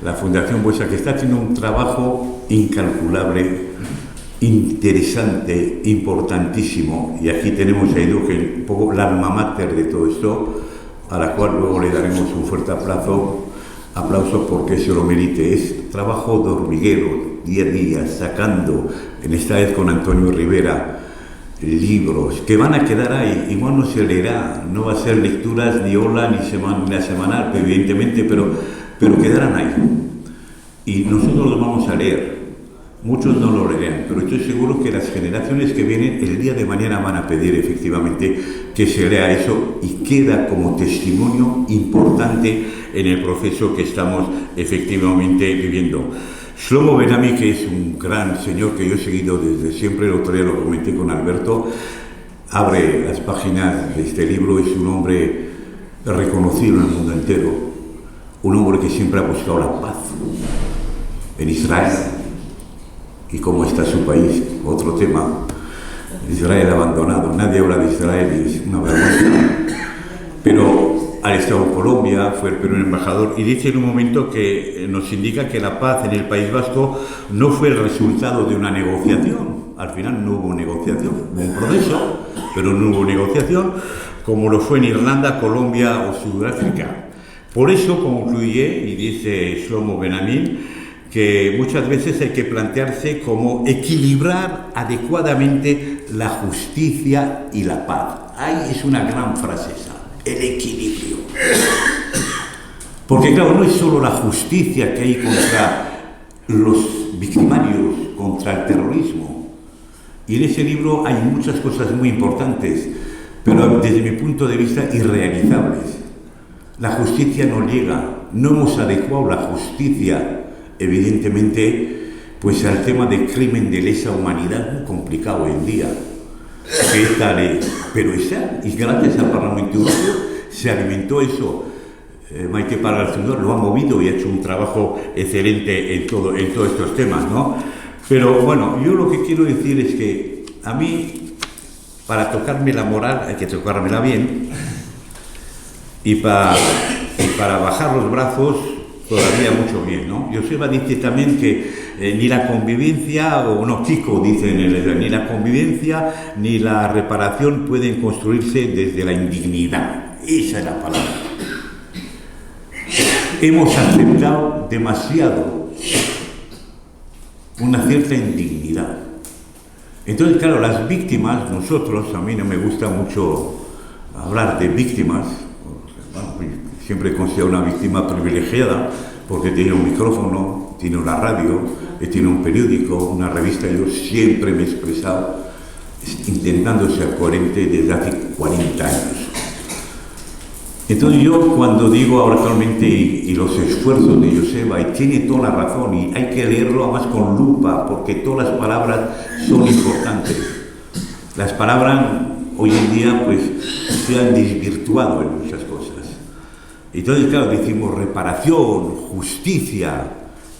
la Fundación Buesa, que está haciendo un trabajo incalculable, interesante, importantísimo, y aquí tenemos a Edu, que es un poco la alma mater de todo esto, a la cual luego le daremos un fuerte aplauso porque se lo merite. Es trabajo de hormiguero, día a día, sacando, en esta vez con Antonio Rivera, libros que van a quedar ahí. Igual no se leerá, no va a ser lecturas ni Hola ni la semanal, evidentemente, pero quedarán ahí. Y nosotros los vamos a leer. Muchos no lo leerán, pero estoy seguro que las generaciones que vienen el día de mañana van a pedir efectivamente que se lea eso, y queda como testimonio importante en el proceso que estamos efectivamente viviendo. Shlomo Ben-Ami, que es un gran señor que yo he seguido desde siempre, el otro día lo comenté con Alberto, abre las páginas de este libro. Es un hombre reconocido en el mundo entero, un hombre que siempre ha buscado la paz en Israel. ¿Y cómo está su país? Otro tema. Israel abandonado. Nadie habla de Israel, es una vergüenza. Pero ha estado en Colombia, fue el primer embajador, y dice en un momento que nos indica que la paz en el País Vasco no fue el resultado de una negociación. Al final no hubo negociación, hubo un proceso, pero no hubo negociación, como lo fue en Irlanda, Colombia o Sudáfrica. Por eso concluye, y dice Shlomo Ben-Ami, que muchas veces hay que plantearse cómo equilibrar adecuadamente la justicia y la paz. Ahí es una gran frase esa, el equilibrio. Porque claro, no es solo la justicia que hay contra los victimarios, contra el terrorismo. Y en ese libro hay muchas cosas muy importantes, pero desde mi punto de vista irrealizables. La justicia no llega no hemos adecuado la justicia, evidentemente, pues al tema del crimen de lesa humanidad, muy complicado hoy en día. Pero y gracias al Parlamento Europeo se alimentó eso. Maite Pagazaurtundúa lo ha movido y ha hecho un trabajo excelente en todos estos temas, ¿no? Pero bueno, yo lo que quiero decir es que a mí, para tocarme la moral, hay que tocármela bien, y para bajar los brazos, todavía mucho bien, ¿no? Joseba dice también que ni la convivencia, Kiko dice ni la convivencia ni la reparación pueden construirse desde la indignidad. Esa es la palabra. Hemos aceptado demasiado una cierta indignidad. Entonces, claro, las víctimas, nosotros, a mí no me gusta mucho hablar de víctimas, bueno, siempre he considerado una víctima privilegiada porque tiene un micrófono, tiene una radio, tiene un periódico, una revista. Yo siempre me he expresado intentando ser coherente desde hace 40 años. Entonces yo cuando digo ahora actualmente y los esfuerzos de Joseba, y tiene toda la razón, y hay que leerlo además con lupa, porque todas las palabras son importantes. Las palabras hoy en día pues se han desvirtuado en muchas cosas. Entonces, claro, decimos reparación, justicia.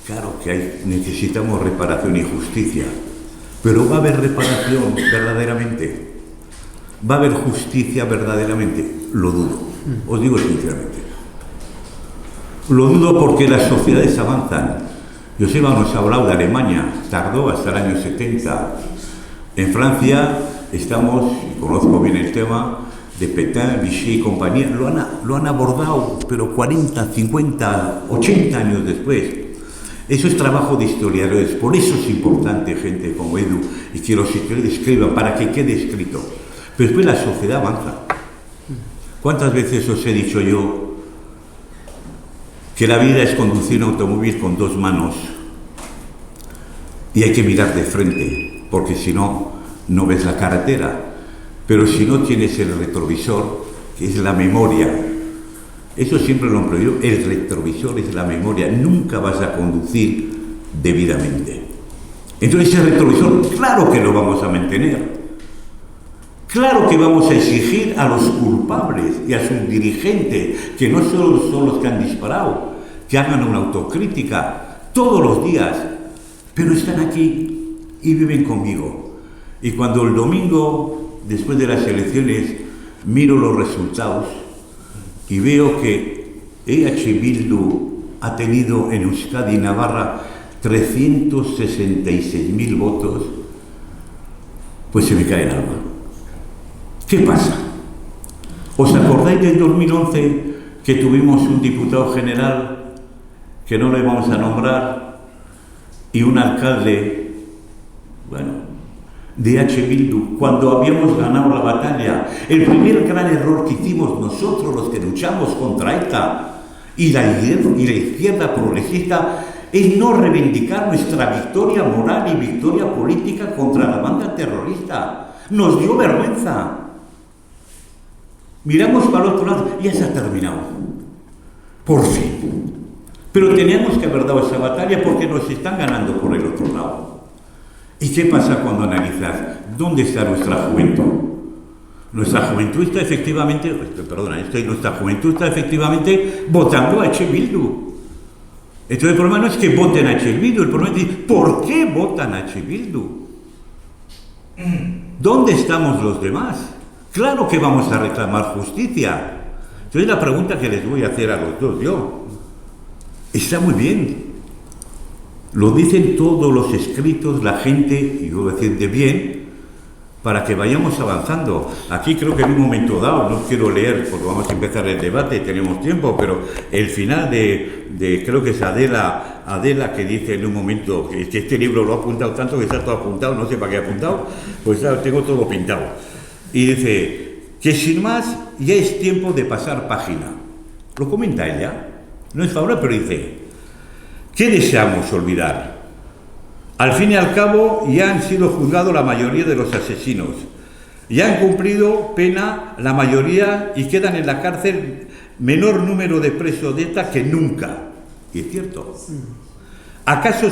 Claro que necesitamos reparación y justicia. Pero ¿va a haber reparación verdaderamente? ¿Va a haber justicia verdaderamente? Lo dudo. Os digo sinceramente. Lo dudo porque las sociedades avanzan. Joseba nos ha hablado de Alemania, tardó hasta el año 70. En Francia estamos, y conozco bien el tema, de Pétain, Vichy y compañía, lo han abordado, pero 40, 50, 80 años después. Eso es trabajo de historiadores, por eso es importante gente como Edu, y que los historiadores escriban para que quede escrito. Pero después la sociedad avanza. ¿Cuántas veces os he dicho yo que la vida es conducir un automóvil con dos manos y hay que mirar de frente, porque si no, no ves la carretera? Pero si no tienes el retrovisor, que es la memoria, eso siempre lo he prohibido, el retrovisor es la memoria, nunca vas a conducir debidamente. Entonces ese retrovisor, claro que lo vamos a mantener. Claro que vamos a exigir a los culpables y a sus dirigentes, que no solo son los que han disparado, que hagan una autocrítica todos los días, pero están aquí y viven conmigo. Y cuando el domingo, después de las elecciones, miro los resultados y veo que EH Bildu ha tenido en Euskadi y Navarra 366.000 votos, pues se me cae el alma. ¿Qué pasa? ¿Os acordáis del 2011 que tuvimos un diputado general, que no le vamos a nombrar, y un alcalde, de EH Bildu, cuando habíamos ganado la batalla? El primer gran error que hicimos nosotros, los que luchamos contra ETA y la izquierda progresista, es no reivindicar nuestra victoria moral y victoria política contra la banda terrorista. Nos dio vergüenza. Miramos para el otro lado, ya se ha terminado. Por fin. Pero teníamos que haber dado esa batalla porque nos están ganando por el otro lado. ¿Y qué pasa cuando analizas? ¿Dónde está nuestra juventud? Nuestra juventud está efectivamente, votando a EH Bildu. Entonces el problema no es que voten a EH Bildu, el problema es ¿por qué votan a EH Bildu? ¿Dónde estamos los demás? Claro que vamos a reclamar justicia. Entonces la pregunta que les voy a hacer a los dos, está muy bien. Lo dicen todos los escritos, la gente, y yo voy a decir de bien, para que vayamos avanzando. Aquí creo que en un momento dado, no quiero leer porque vamos a empezar el debate, tenemos tiempo, pero el final creo que es Adela que dice en un momento, que este libro lo ha apuntado tanto que está todo apuntado, no sé para qué ha apuntado, pues claro, tengo todo pintado. Y dice que sin más ya es tiempo de pasar página. Lo comenta ella, no es favorable, pero dice, ¿qué deseamos olvidar? Al fin y al cabo ya han sido juzgados la mayoría de los asesinos, ya han cumplido pena la mayoría y quedan en la cárcel menor número de presos de ETA que nunca. Y es cierto. ¿Acaso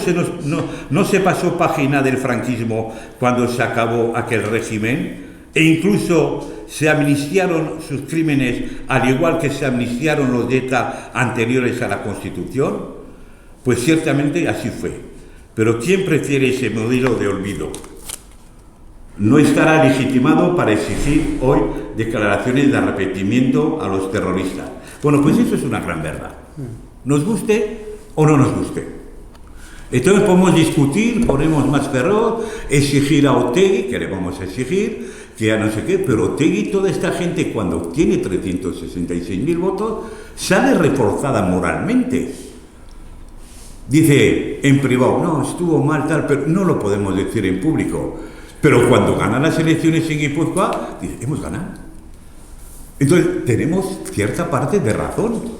no se pasó página del franquismo cuando se acabó aquel régimen? E incluso se amnistiaron sus crímenes, al igual que se amnistiaron los de ETA anteriores a la Constitución. Pues ciertamente así fue. Pero ¿quién prefiere ese modelo de olvido? No estará legitimado para exigir hoy declaraciones de arrepentimiento a los terroristas. Bueno, pues eso es una gran verdad. Nos guste o no nos guste. Entonces podemos discutir, ponemos más feroz, exigir a Otegi, que le vamos a exigir, que a no sé qué, pero Otegi, toda esta gente, cuando obtiene 366.000 votos, sale reforzada moralmente. Dice en privado, no, estuvo mal tal, pero no lo podemos decir en público. Pero cuando ganan las elecciones en Guipúzcoa, dice, hemos ganado. Entonces tenemos cierta parte de razón.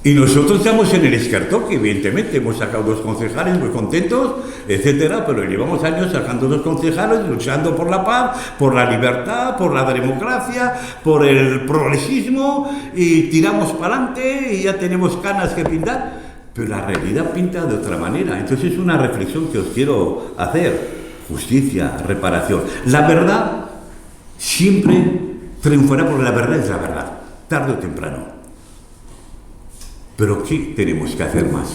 Y nosotros estamos en el escartón, que evidentemente hemos sacado 2 concejales muy contentos, etcétera, pero llevamos años sacando 2 concejales, luchando por la paz, por la libertad, por la democracia, por el progresismo, y tiramos para adelante y ya tenemos canas que pintar, pero la realidad pinta de otra manera. Entonces es una reflexión que os quiero hacer: justicia, reparación. La verdad siempre triunfará, porque la verdad es la verdad, tarde o temprano. Pero ¿qué tenemos que hacer más?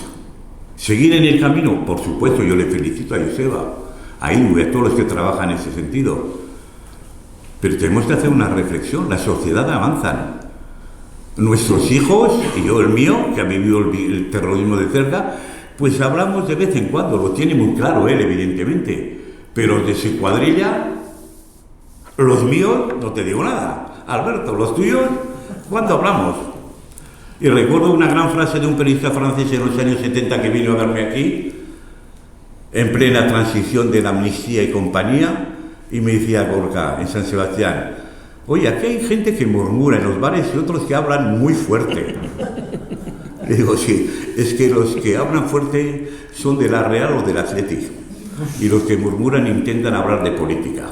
¿Seguir en el camino? Por supuesto, yo le felicito a Joseba, a Ingu y a todos los que trabajan en ese sentido. Pero tenemos que hacer una reflexión. La sociedad avanza. Nuestros hijos, y yo el mío, que ha vivido el terrorismo de cerca, pues hablamos de vez en cuando, lo tiene muy claro él, evidentemente. Pero de su cuadrilla, los míos, no te digo nada. Alberto, los tuyos, ¿cuándo hablamos? Y recuerdo una gran frase de un periodista francés en los años 70 que vino a verme aquí, en plena transición de la amnistía y compañía, y me decía Gorka, en San Sebastián, oye, aquí hay gente que murmura en los bares y otros que hablan muy fuerte. Le digo, sí, es que los que hablan fuerte son de la Real o del Athletic, y los que murmuran intentan hablar de política.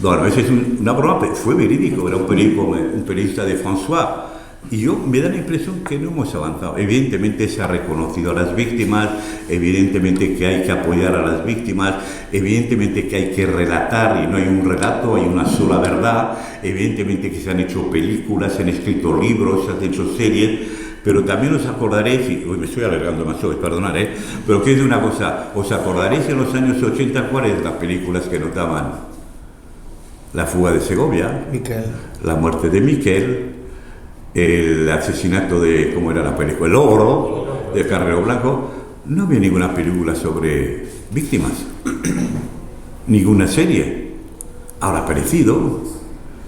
Bueno, esa es una broma, pero fue verídico, era un periodista de François. Y yo me da la impresión que no hemos avanzado. Evidentemente se ha reconocido a las víctimas, evidentemente que hay que apoyar a las víctimas, evidentemente que hay que relatar y no hay un relato, hay una sola verdad, evidentemente que se han hecho películas, se han escrito libros, se han hecho series, pero también os acordaréis, y hoy me estoy alargando más hoy, perdonad, pero que es de una cosa, os acordaréis en los años 80 cuáles las películas que notaban: La fuga de Segovia, Miquel, la muerte de Miquel, el asesinato de, ¿cómo era la película? El Ogro, de Carrero Blanco. No había ninguna película sobre víctimas, ninguna serie. Ahora ha aparecido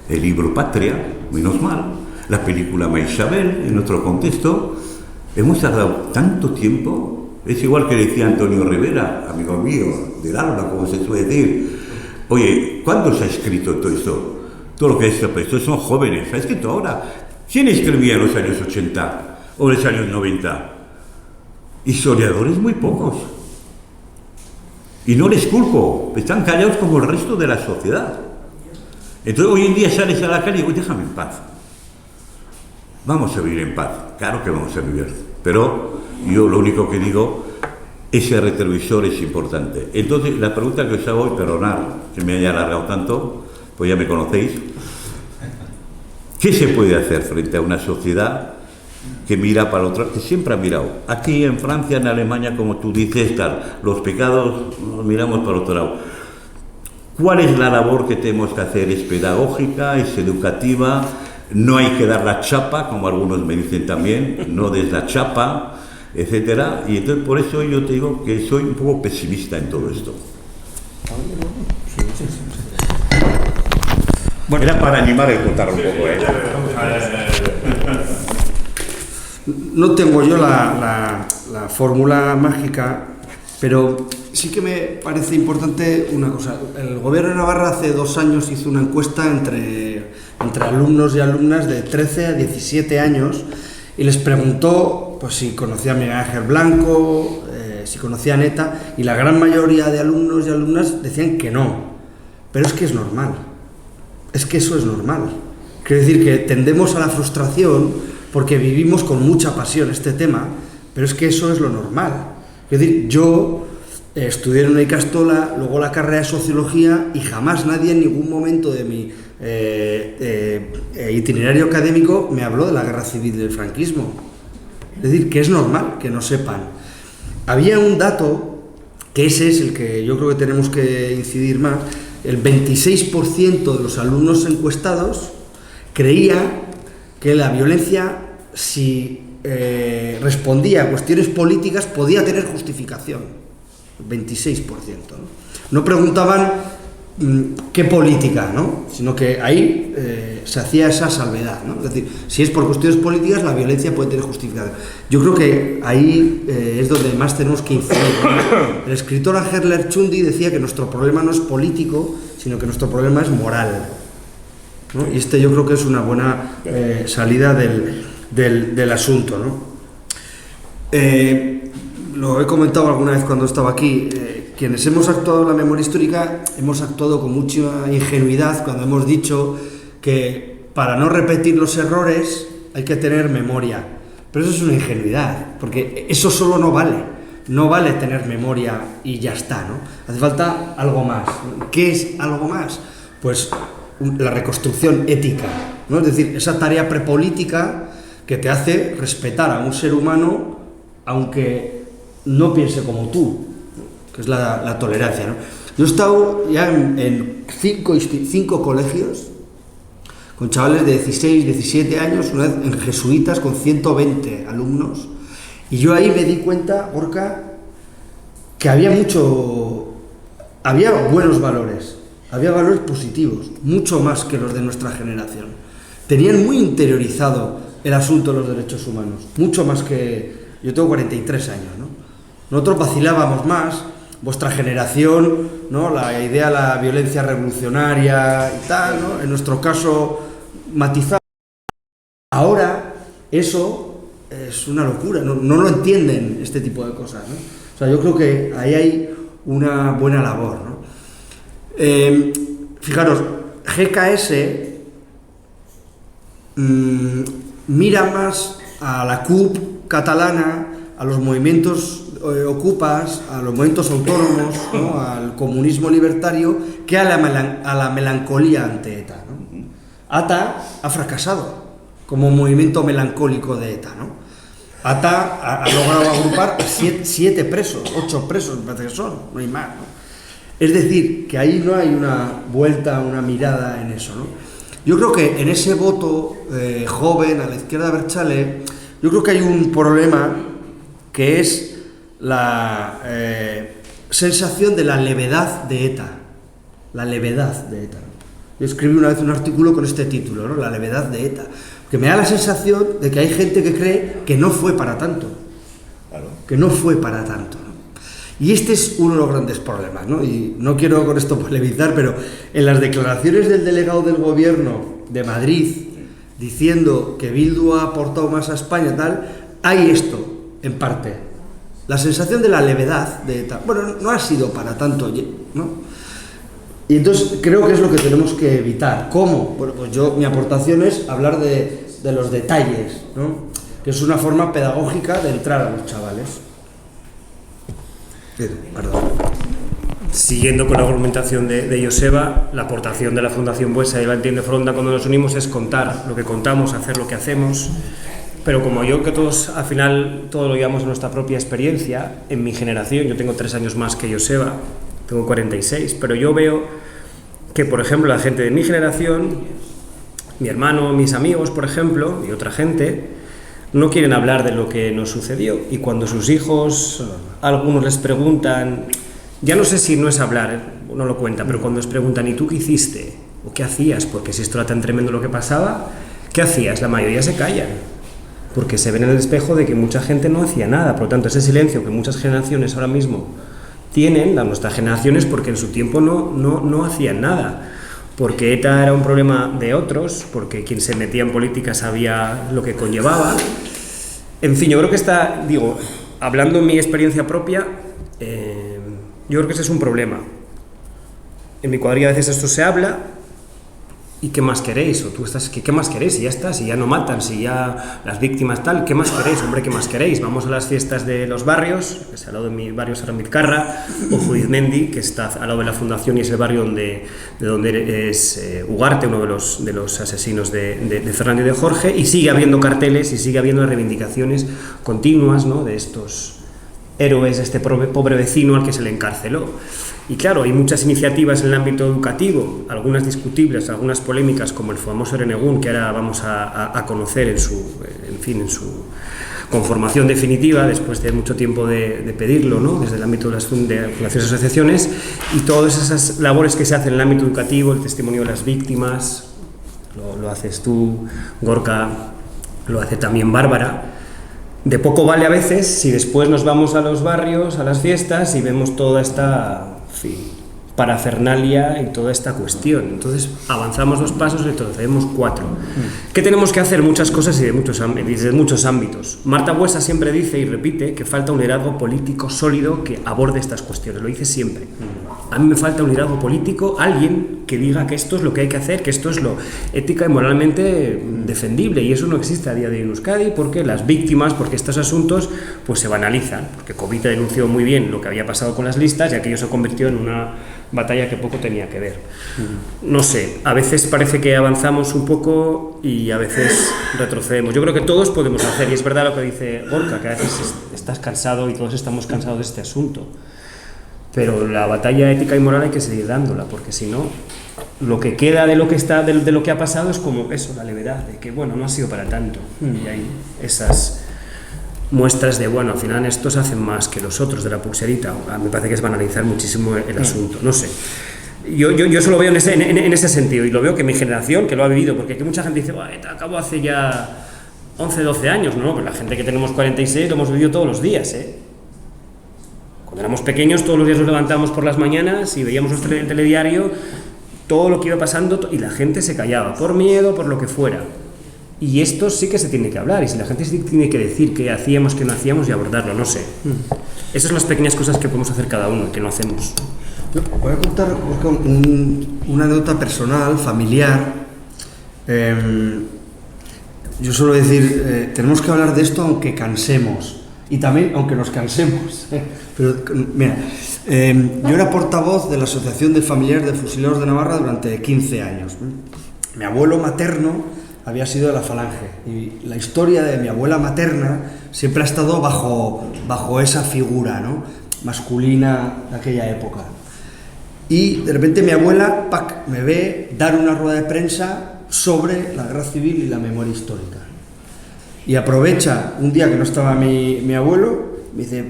el libro Patria, menos mal, la película Maisabel, en otro contexto. Hemos tardado tanto tiempo. Es igual que decía Antonio Rivera, amigo mío, del alma, como se suele decir. Oye, ¿cuándo se ha escrito todo esto? Todo lo que es esto son jóvenes, se ha escrito ahora. ¿Quién escribía en los años 80 o en los años 90? Historiadores muy pocos. Y no les culpo, están callados como el resto de la sociedad. Entonces hoy en día sales a la calle y digo, déjame en paz. Vamos a vivir en paz, claro que vamos a vivir. Pero yo lo único que digo, ese retrovisor es importante. Entonces la pregunta que os hago hoy, perdonad que me haya alargado tanto, pues ya me conocéis. ¿Qué se puede hacer frente a una sociedad que mira para otro, que siempre ha mirado? Aquí en Francia, en Alemania, como tú dices, tal, los pecados los miramos para otro lado. ¿Cuál es la labor que tenemos que hacer? ¿Es pedagógica? ¿Es educativa? No hay que dar la chapa, como algunos me dicen también, no des la chapa, etcétera. Y entonces por eso yo te digo que soy un poco pesimista en todo esto. Bueno, era para animar el contar un poco, No tengo yo la fórmula mágica, pero sí que me parece importante una cosa. El Gobierno de Navarra hace 2 años hizo una encuesta entre alumnos y alumnas de 13 a 17 años y les preguntó pues, si conocían a Miguel Ángel Blanco, si conocían ETA, y la gran mayoría de alumnos y alumnas decían que no. Pero es que es normal. Es que eso es normal. Quiero decir que tendemos a la frustración porque vivimos con mucha pasión este tema, pero es que eso es lo normal. Es decir, yo estudié en una Ikastola, luego la carrera de Sociología, y jamás nadie en ningún momento de mi itinerario académico me habló de la guerra civil y del franquismo. Es decir, que es normal que no sepan. Había un dato, que ese es el que yo creo que tenemos que incidir más. El 26% de los alumnos encuestados creía que la violencia, si respondía a cuestiones políticas, podía tener justificación. 26%, ¿no? No preguntaban qué política, ¿no? Sino que ahí se hacía esa salvedad, ¿no? Es decir, si es por cuestiones políticas, la violencia puede tener justificación. Yo creo que ahí es donde más tenemos que incidir, ¿no? El escritor Ángel Lerchundi decía que nuestro problema no es político, sino que nuestro problema es moral, ¿no? Y yo creo que es una buena salida del asunto, ¿no? Lo he comentado alguna vez cuando estaba aquí. Quienes hemos actuado en la memoria histórica hemos actuado con mucha ingenuidad cuando hemos dicho que para no repetir los errores hay que tener memoria. Pero eso es una ingenuidad, porque eso solo no vale. No vale tener memoria y ya está, ¿no? Hace falta algo más. ¿Qué es algo más? Pues la reconstrucción ética, ¿no? Es decir, esa tarea prepolítica que te hace respetar a un ser humano aunque no piense como tú, que es la tolerancia, ¿no? Yo he estado ya en cinco colegios con chavales de 16, 17 años, una vez en jesuitas con 120 alumnos, y yo ahí me di cuenta, Gorka, que había buenos valores, había valores positivos, mucho más que los de nuestra generación. Tenían muy interiorizado el asunto de los derechos humanos, mucho más que... Yo tengo 43 años, ¿no? Nosotros vacilábamos más, vuestra generación, ¿no? La idea de la violencia revolucionaria y tal, ¿no? En nuestro caso, matizado. Ahora, eso es una locura, no lo entienden este tipo de cosas, ¿no? O sea, yo creo que ahí hay una buena labor, ¿no? Fijaros, GKS mira más a la CUP catalana, a los movimientos ocupas, a los movimientos autónomos, ¿no? Al comunismo libertario, que a la melancolía ante ETA, ¿no? ETA ha fracasado como movimiento melancólico de ETA, ¿no? ETA ha logrado agrupar 7 presos, 8 presos, me parece que son, no hay más, ¿no? Es decir, que ahí no hay una vuelta, una mirada en eso, ¿no? Yo creo que en ese voto joven a la izquierda abertzale, yo creo que hay un problema que es la sensación de la levedad de ETA. La levedad de ETA. Yo escribí una vez un artículo con este título, ¿no? La levedad de ETA. Que me da la sensación de que hay gente que cree que no fue para tanto. Claro. Que no fue para tanto, ¿no? Y este es uno de los grandes problemas, ¿no? Y no quiero con esto polemizar, pero en las declaraciones del delegado del gobierno de Madrid, diciendo que Bildu ha aportado más a España, tal, hay esto, en parte. La sensación de la levedad de ETA. Bueno, no ha sido para tanto, ¿no? Y entonces creo que es lo que tenemos que evitar. ¿Cómo? Bueno, pues mi aportación es hablar de los detalles, ¿no? Que es una forma pedagógica de entrar a los chavales. Perdón. Siguiendo con la argumentación de Joseba, la aportación de la Fundación Buesa y la Entiende Fronda cuando nos unimos es contar lo que contamos, hacer lo que hacemos, pero como yo que todos, al final, todo lo llevamos en nuestra propia experiencia, en mi generación, yo tengo 3 años más que Joseba, tengo 46, pero yo veo que, por ejemplo, la gente de mi generación, mi hermano, mis amigos, por ejemplo, y otra gente, no quieren hablar de lo que nos sucedió, y cuando sus hijos, algunos les preguntan, ya no sé si no es hablar, no lo cuenta, pero cuando les preguntan, ¿y tú qué hiciste? ¿O qué hacías? Porque si esto era tan tremendo lo que pasaba, ¿qué hacías? La mayoría se callan, porque se ven en el espejo de que mucha gente no hacía nada. Por lo tanto, ese silencio que muchas generaciones ahora mismo tienen, nuestras generaciones, porque en su tiempo no hacían nada, porque ETA era un problema de otros, porque quien se metía en política sabía lo que conllevaba. En fin, yo creo que hablando en mi experiencia propia, yo creo que ese es un problema. En mi cuadrilla a veces esto se habla, ¿y qué más queréis? O tú estás, ¿qué más queréis? Si ya está, si ya no matan, si ya las víctimas tal, ¿qué más queréis? Hombre, ¿qué más queréis? Vamos a las fiestas de los barrios, que es al lado de mi barrio Saramizcarra, o Judizmendi, que está al lado de la fundación y es el barrio de donde es Ugarte, uno de los asesinos de Fernando y de Jorge, y sigue habiendo carteles y sigue habiendo reivindicaciones continuas, ¿no?, de estos héroes, de este pobre vecino al que se le encarceló. Y claro, hay muchas iniciativas en el ámbito educativo, algunas discutibles, algunas polémicas, como el famoso Erenegún, que ahora vamos a conocer en su conformación definitiva, después de mucho tiempo de pedirlo, ¿no?, desde el ámbito de las fundaciones y asociaciones, y todas esas labores que se hacen en el ámbito educativo, el testimonio de las víctimas, lo haces tú, Gorka, lo hace también Bárbara. De poco vale a veces si después nos vamos a los barrios, a las fiestas, y vemos toda esta parafernalia y toda esta cuestión. Entonces avanzamos 2 pasos y retrocedemos 4. ¿Qué tenemos que hacer? Muchas cosas y desde muchos ámbitos. Marta Buesa siempre dice y repite que falta un liderazgo político sólido que aborde estas cuestiones, lo dice siempre. A mí me falta un liderazgo político, alguien que diga que esto es lo que hay que hacer, que esto es lo ética y moralmente defendible, y eso no existe a día de hoy en Euskadi, porque las víctimas, porque estos asuntos pues se banalizan, porque Covite denunció muy bien lo que había pasado con las listas y aquello se convirtió en una batalla que poco tenía que ver. No sé, a veces parece que avanzamos un poco y a veces retrocedemos. Yo creo que todos podemos hacer, y es verdad lo que dice Gorka, que a veces estás cansado y todos estamos cansados de este asunto, pero la batalla ética y moral hay que seguir dándola, porque si no, lo que queda de lo que ha pasado es como eso, la levedad, de que bueno, no ha sido para tanto, y hay esas muestras de, bueno, al final estos hacen más que los otros de la pulserita. Me parece que es banalizar muchísimo el asunto, no sé. Yo eso lo veo en ese sentido, y lo veo que mi generación, que lo ha vivido, porque aquí mucha gente dice, acabo hace ya 11, 12 años, ¿no? Pero la gente que tenemos 46 lo hemos vivido todos los días, ¿eh? Cuando éramos pequeños, todos los días nos levantábamos por las mañanas y veíamos el telediario, todo lo que iba pasando, y la gente se callaba, por miedo, por lo que fuera. Y esto sí que se tiene que hablar, y si la gente sí tiene que decir qué hacíamos, qué no hacíamos, y abordarlo, no sé. Esas son las pequeñas cosas que podemos hacer cada uno, que no hacemos. Yo voy a contar una anécdota personal, familiar. Yo suelo decir, tenemos que hablar de esto aunque cansemos, y también aunque nos cansemos. Pero mira, yo era portavoz de la Asociación de Familiares de Fusileros de Navarra durante 15 años. Mi abuelo materno había sido de la Falange, y la historia de mi abuela materna siempre ha estado bajo esa figura, ¿no?, masculina de aquella época. Y de repente mi abuela me ve dar una rueda de prensa sobre la guerra civil y la memoria histórica. Y aprovecha un día que no estaba mi abuelo, me dice,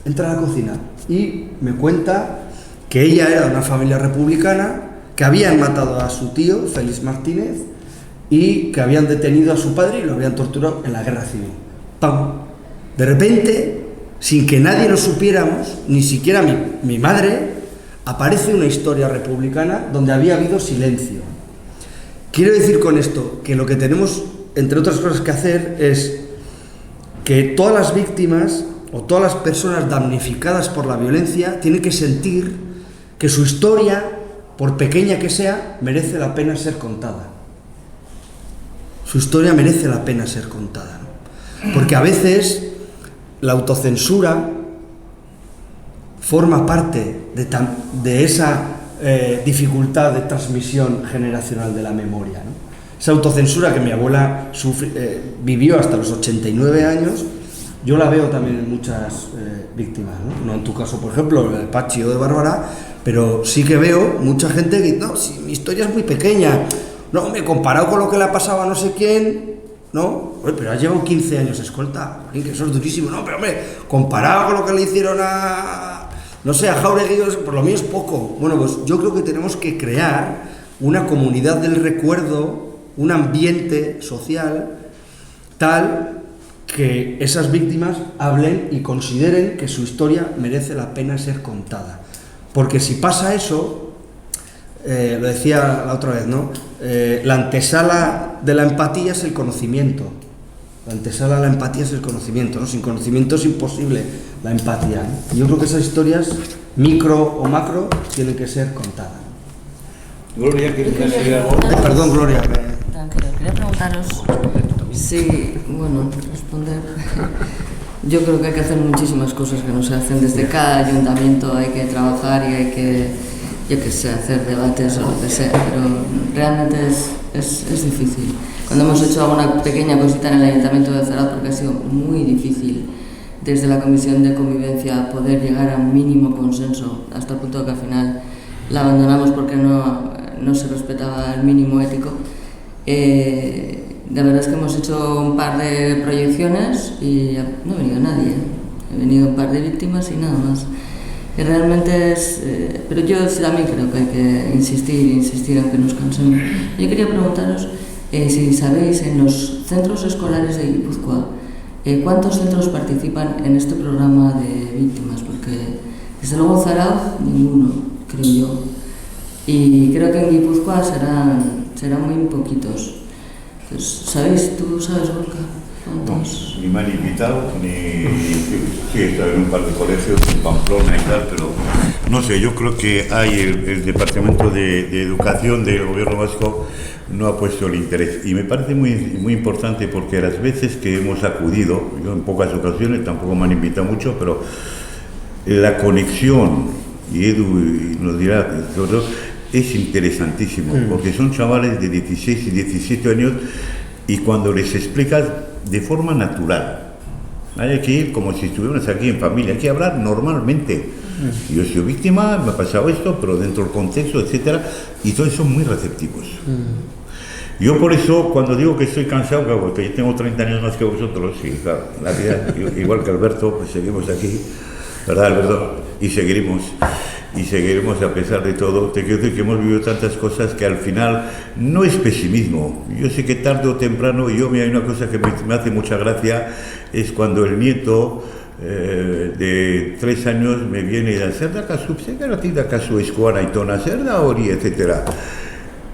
entra a la cocina, y me cuenta que ella era de una familia republicana, que habían matado a su tío, Félix Martínez, y que habían detenido a su padre y lo habían torturado en la guerra civil. ¡Pam! De repente, sin que nadie lo supiéramos, ni siquiera mi madre, aparece una historia republicana donde había habido silencio. Quiero decir con esto que lo que tenemos, entre otras cosas, que hacer es que todas las víctimas o todas las personas damnificadas por la violencia tienen que sentir que su historia, por pequeña que sea, merece la pena ser contada. Su historia merece la pena ser contada, ¿no? Porque a veces la autocensura forma parte de esa dificultad de transmisión generacional de la memoria, ¿no? Esa autocensura que mi abuela vivió hasta los 89 años, yo la veo también en muchas víctimas, ¿no? No en tu caso, por ejemplo, de Pachi o de Bárbara, pero sí que veo mucha gente que, no, si mi historia es muy pequeña, no, me he comparado con lo que le ha pasado a no sé quién, ¿no? Oye, pero has llevado 15 años escolta, que eso es durísimo, no, pero hombre, comparado con lo que le hicieron no sé, a Jauregui, por lo mío es poco. Bueno, pues yo creo que tenemos que crear una comunidad del recuerdo, un ambiente social tal que esas víctimas hablen y consideren que su historia merece la pena ser contada. Porque si pasa eso, lo decía la otra vez, ¿no? La antesala de la empatía es el conocimiento. La antesala de la empatía es el conocimiento, ¿no? Sin conocimiento es imposible la empatía, ¿no? Yo creo que esas historias, micro o macro, tienen que ser contadas. Gloria, ¿quieres decir algo? Perdón, Gloria. Tranquilo, quería preguntaros si, bueno, responder. Yo creo que hay que hacer muchísimas cosas que no se hacen desde cada ayuntamiento, hay que trabajar y hay que, yo qué sé, hacer debates o lo que sea, pero realmente es difícil. Cuando hemos hecho alguna pequeña cosita en el ayuntamiento de Zarauz, porque ha sido muy difícil desde la comisión de convivencia poder llegar a un mínimo consenso, hasta el punto de que al final la abandonamos porque no se respetaba el mínimo ético. La verdad es que hemos hecho un par de proyecciones y no ha venido nadie. He venido un par de víctimas y nada más. Y realmente pero yo también creo que hay que insistir aunque nos cansemos. Yo quería preguntaros si sabéis en los centros escolares de Guipúzcoa cuántos centros participan en este programa de víctimas, porque desde luego en Zarauz ninguno, creo yo. Y creo que en Guipúzcoa serán muy poquitos. Pues, ¿sabéis? ¿Tú sabes, Gorka? ¿Cuántos? Ni me han invitado, ni... Sí, he estado en un par de colegios, en Pamplona y tal, pero no sé, yo creo que hay el Departamento de Educación del Gobierno Vasco no ha puesto el interés. Y me parece muy, muy importante porque las veces que hemos acudido, yo en pocas ocasiones, tampoco me han invitado mucho, pero la conexión, y Edu nos dirá todo, es interesantísimo, porque son chavales de 16 y 17 años y cuando les explicas de forma natural, hay que ir como si estuviéramos aquí en familia, hay que hablar normalmente. Yo soy víctima, me ha pasado esto, pero dentro del contexto, etcétera, y todos son muy receptivos. Yo por eso, cuando digo que estoy cansado, porque yo tengo 30 años más que vosotros, y claro, la vida, igual que Alberto, pues seguimos aquí, ¿verdad, Alberto? Y seguiremos a pesar de todo. Te quiero decir que hemos vivido tantas cosas que al final no es pesimismo. Yo sé que tarde o temprano, hay una cosa que me hace mucha gracia, es cuando el nieto de 3 años me viene a hacer la casu, casu escuela y tona, hacer la ori, etcétera.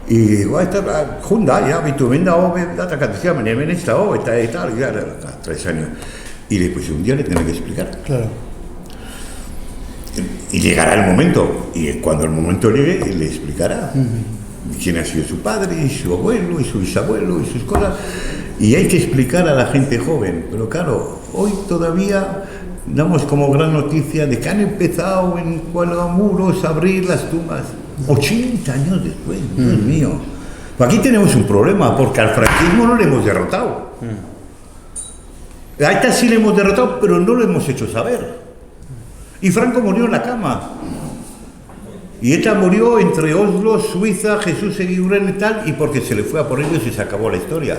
Y digo, esta junta, ya, tu venda, la catecia, me viene esta, está y tal, ya, 3 años. Y después un día le tengo que explicar. Claro. Y llegará el momento, y cuando el momento llegue, él le explicará quién ha sido su padre, y su abuelo, y su bisabuelo, y sus cosas. Y hay que explicar a la gente joven, pero claro, hoy todavía damos como gran noticia de que han empezado en Cualamuros a abrir las tumbas. 80 años después, Dios mío. Aquí tenemos un problema, porque al franquismo no le hemos derrotado. A esta sí le hemos derrotado, pero no lo hemos hecho saber. Y Franco murió en la cama. Y ETA murió entre Oslo, Suiza, Jesús Eguiguren y tal, y porque se le fue a por ellos y se acabó la historia.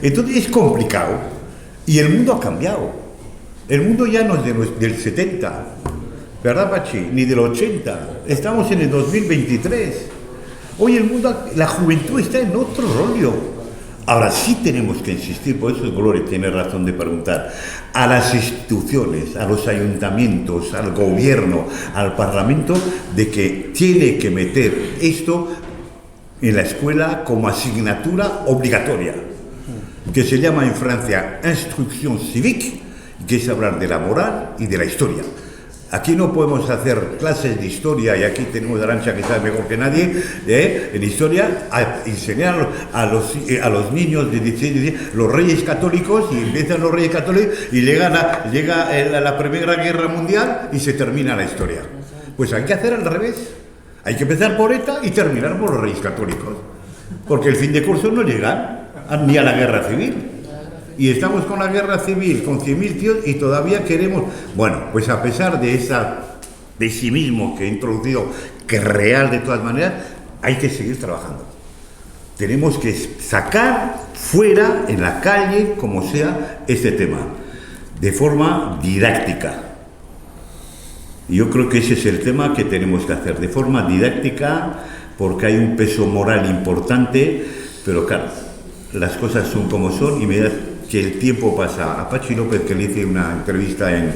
Entonces es complicado. Y el mundo ha cambiado. El mundo ya no es del 70, ¿verdad, Pachi? Ni del 80. Estamos en el 2023. Hoy el mundo, la juventud está en otro rollo. Ahora sí tenemos que insistir, por eso Gloria tiene razón de preguntar, a las instituciones, a los ayuntamientos, al gobierno, al parlamento, de que tiene que meter esto en la escuela como asignatura obligatoria, que se llama en Francia instrucción civique, que es hablar de la moral y de la historia. Aquí no podemos hacer clases de historia, y aquí tenemos a Arantxa que sabe mejor que nadie, en historia, a enseñar a los niños de 16, los reyes católicos, y empiezan los reyes católicos, y llega la Primera Guerra Mundial y se termina la historia. Pues hay que hacer al revés. Hay que empezar por ETA y terminar por los reyes católicos. Porque el fin de curso no llega ni a la guerra civil. Y estamos con la guerra civil, con 100.000 tíos, y todavía queremos... Bueno, pues a pesar de ese pesimismo que he introducido, que es real de todas maneras, hay que seguir trabajando. Tenemos que sacar fuera, en la calle, como sea, este tema, de forma didáctica. Y yo creo que ese es el tema que tenemos que hacer, de forma didáctica, porque hay un peso moral importante, pero claro, las cosas son como son, y me da que el tiempo pasa. A Pachi López, que le hice una entrevista en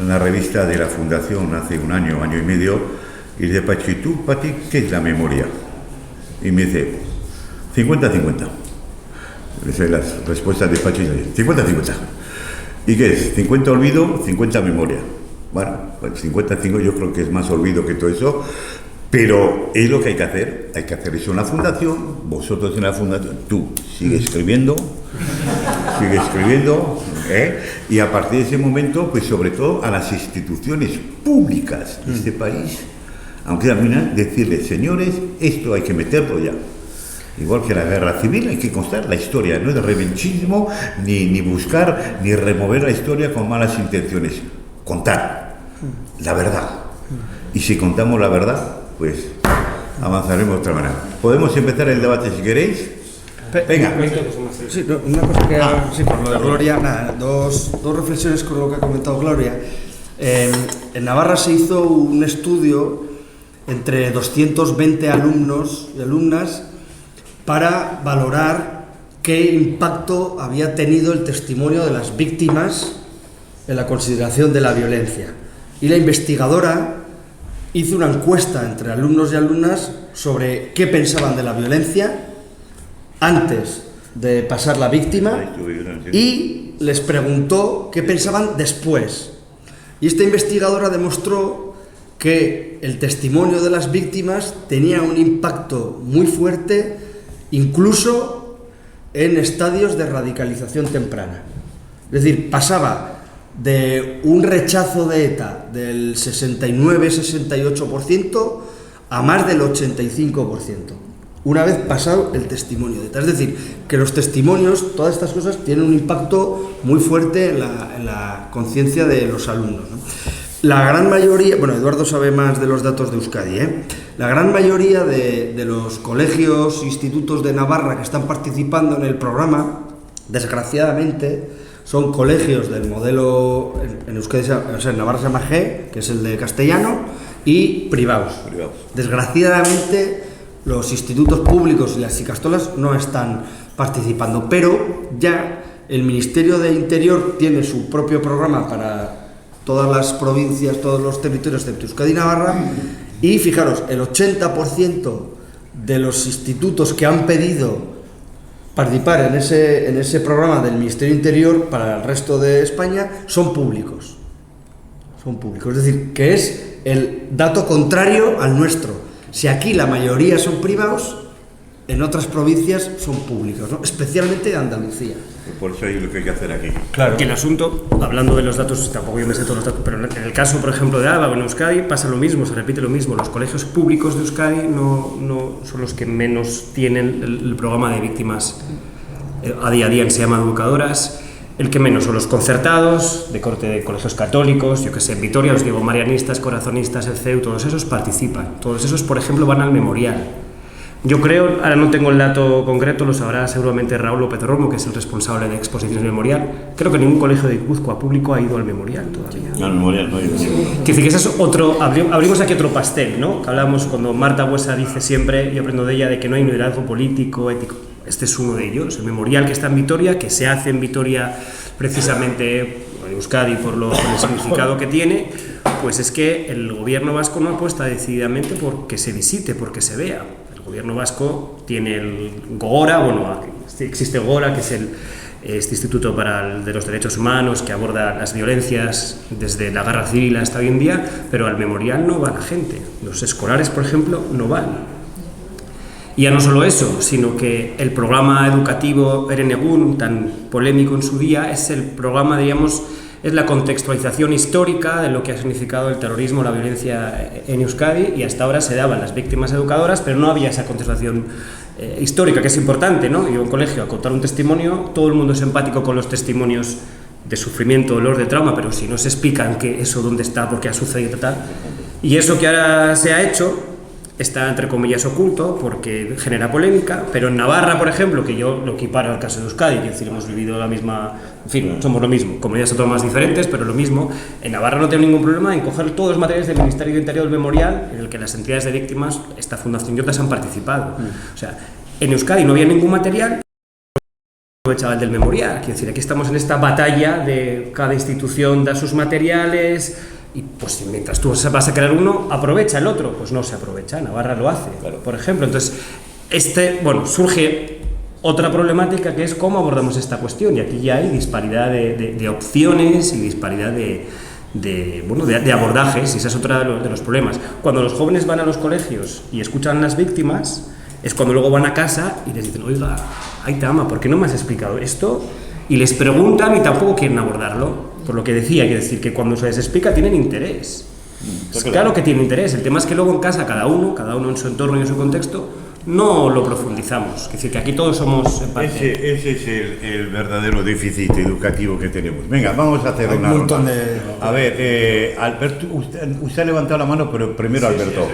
la revista de la Fundación hace un año y medio, y le dije, Pachi, ¿tú, Pati, qué es la memoria? Y me dice, 50-50. Esa es la respuesta de Pachi, 50-50. ¿Y qué es? 50 olvido, 50 memoria. Bueno, 50-50 yo creo que es más olvido que todo eso, Pero es lo que hay que hacer eso en la fundación, vosotros en la fundación, tú sigue escribiendo, y a partir de ese momento, pues sobre todo a las instituciones públicas de este país, aunque al final decirles, señores, esto hay que meterlo ya. Igual que la guerra civil, hay que contar la historia, no es de revanchismo, ni buscar, ni remover la historia con malas intenciones. Contar la verdad. Y si contamos la verdad, pues avanzaremos de otra manera. Podemos empezar el debate si queréis. Venga. Sí, una cosa que... sí, por lo de Gloria, nada, dos reflexiones con lo que ha comentado Gloria. En Navarra se hizo un estudio entre 220 alumnos y alumnas para valorar qué impacto había tenido el testimonio de las víctimas en la consideración de la violencia. Y la investigadora hizo una encuesta entre alumnos y alumnas sobre qué pensaban de la violencia antes de pasar la víctima y les preguntó qué pensaban después. Y esta investigadora demostró que el testimonio de las víctimas tenía un impacto muy fuerte, incluso en estadios de radicalización temprana. Es decir, pasaba de un rechazo de ETA del 69-68% a más del 85%, una vez pasado el testimonio de ETA. Es decir, que los testimonios, todas estas cosas, tienen un impacto muy fuerte en la conciencia de los alumnos, ¿no? La gran mayoría, bueno, Eduardo sabe más de los datos de Euskadi, la gran mayoría de los colegios, institutos de Navarra que están participando en el programa, desgraciadamente, son colegios del modelo, en Euskadi, o sea, en Navarra se llama G, que es el de castellano, y privados. Desgraciadamente, los institutos públicos y las ikastolas no están participando, pero ya el Ministerio de Interior tiene su propio programa para todas las provincias, todos los territorios de Euskadi y Navarra, y fijaros, el 80% de los institutos que han pedido participar en ese programa del Ministerio de Interior para el resto de España son públicos. Es decir, que es el dato contrario al nuestro. Si aquí la mayoría son privados, en otras provincias son públicos, ¿no? Especialmente Andalucía. Por eso hay lo que hay que hacer aquí. Claro. Que el asunto, hablando de los datos, tampoco yo me sé todos los datos, pero en el caso, por ejemplo, de Álava, en Euskadi, pasa lo mismo, se repite lo mismo. Los colegios públicos de Euskadi no son los que menos tienen el programa de víctimas a día se llama educadoras. El que menos son los concertados, de corte de colegios católicos, yo que sé, en Vitoria, os digo, marianistas, corazonistas, el CEU, todos esos participan. Todos esos, por ejemplo, van al memorial. Yo creo, ahora no tengo el dato concreto, lo sabrá seguramente Raúl López Romo, que es el responsable de exposiciones memorial. Creo que ningún colegio de Guipúzcoa público ha ido al memorial todavía. No, al memorial no ha ido. Quiere decir que ese es otro, abrimos aquí otro pastel, ¿no? Que hablamos cuando Marta Buesa dice siempre, yo aprendo de ella, de que no hay liderazgo político, ético. Este es uno de ellos, el memorial que está en Vitoria, que se hace en Vitoria precisamente en Euskadi por el significado que tiene, pues es que el gobierno vasco no apuesta decididamente por que se visite, porque se vea. El gobierno vasco tiene el Gogora, bueno, existe Gogora, que es este Instituto de los Derechos Humanos que aborda las violencias desde la guerra civil hasta hoy en día, pero al memorial no va la gente. Los escolares, por ejemplo, no van. Y ya no solo eso, sino que el programa educativo Herenegun, tan polémico en su día, es el programa, digamos, es la contextualización histórica de lo que ha significado el terrorismo, la violencia en Euskadi, y hasta ahora se daban las víctimas educadoras, pero no había esa contextualización histórica, que es importante, ¿no? Yo en colegio a contar un testimonio, todo el mundo es empático con los testimonios de sufrimiento, dolor, de trauma, pero si no se explican que eso dónde está, por qué ha sucedido, tal. Y eso que ahora se ha hecho está, entre comillas, oculto porque genera polémica, pero en Navarra, por ejemplo, que yo lo equiparo al caso de Euskadi, es decir, hemos vivido la misma, en fin, somos lo mismo, comunidades autónomas diferentes, pero lo mismo, en Navarra no tengo ningún problema en coger todos los materiales del Ministerio de Interior del Memorial, en el que las entidades de víctimas, esta Fundación y otras han participado. O sea, en Euskadi no había ningún material, aprovechaba el del Memorial, quiero decir, aquí estamos en esta batalla de cada institución da sus materiales. Y pues mientras tú vas a crear uno, aprovecha el otro. Pues no se aprovecha, Navarra lo hace, claro. Por ejemplo. Entonces, surge otra problemática que es cómo abordamos esta cuestión. Y aquí ya hay disparidad de opciones y disparidad de de abordajes, y esa es otra de los problemas. Cuando los jóvenes van a los colegios y escuchan a las víctimas, es cuando luego van a casa y les dicen, oiga, Aitama, ¿por qué no me has explicado esto? Y les preguntan y tampoco quieren abordarlo. Por lo que decía, quiero decir que cuando se les explica tienen interés. Claro que tienen interés, el tema es que luego en casa cada uno en su entorno y en su contexto, no lo profundizamos. Es decir, que aquí todos somos en parte. Ese es el verdadero déficit educativo que tenemos. Venga, vamos a hacer una ronda. A ver, Alberto, usted ha levantado la mano, pero primero Alberto.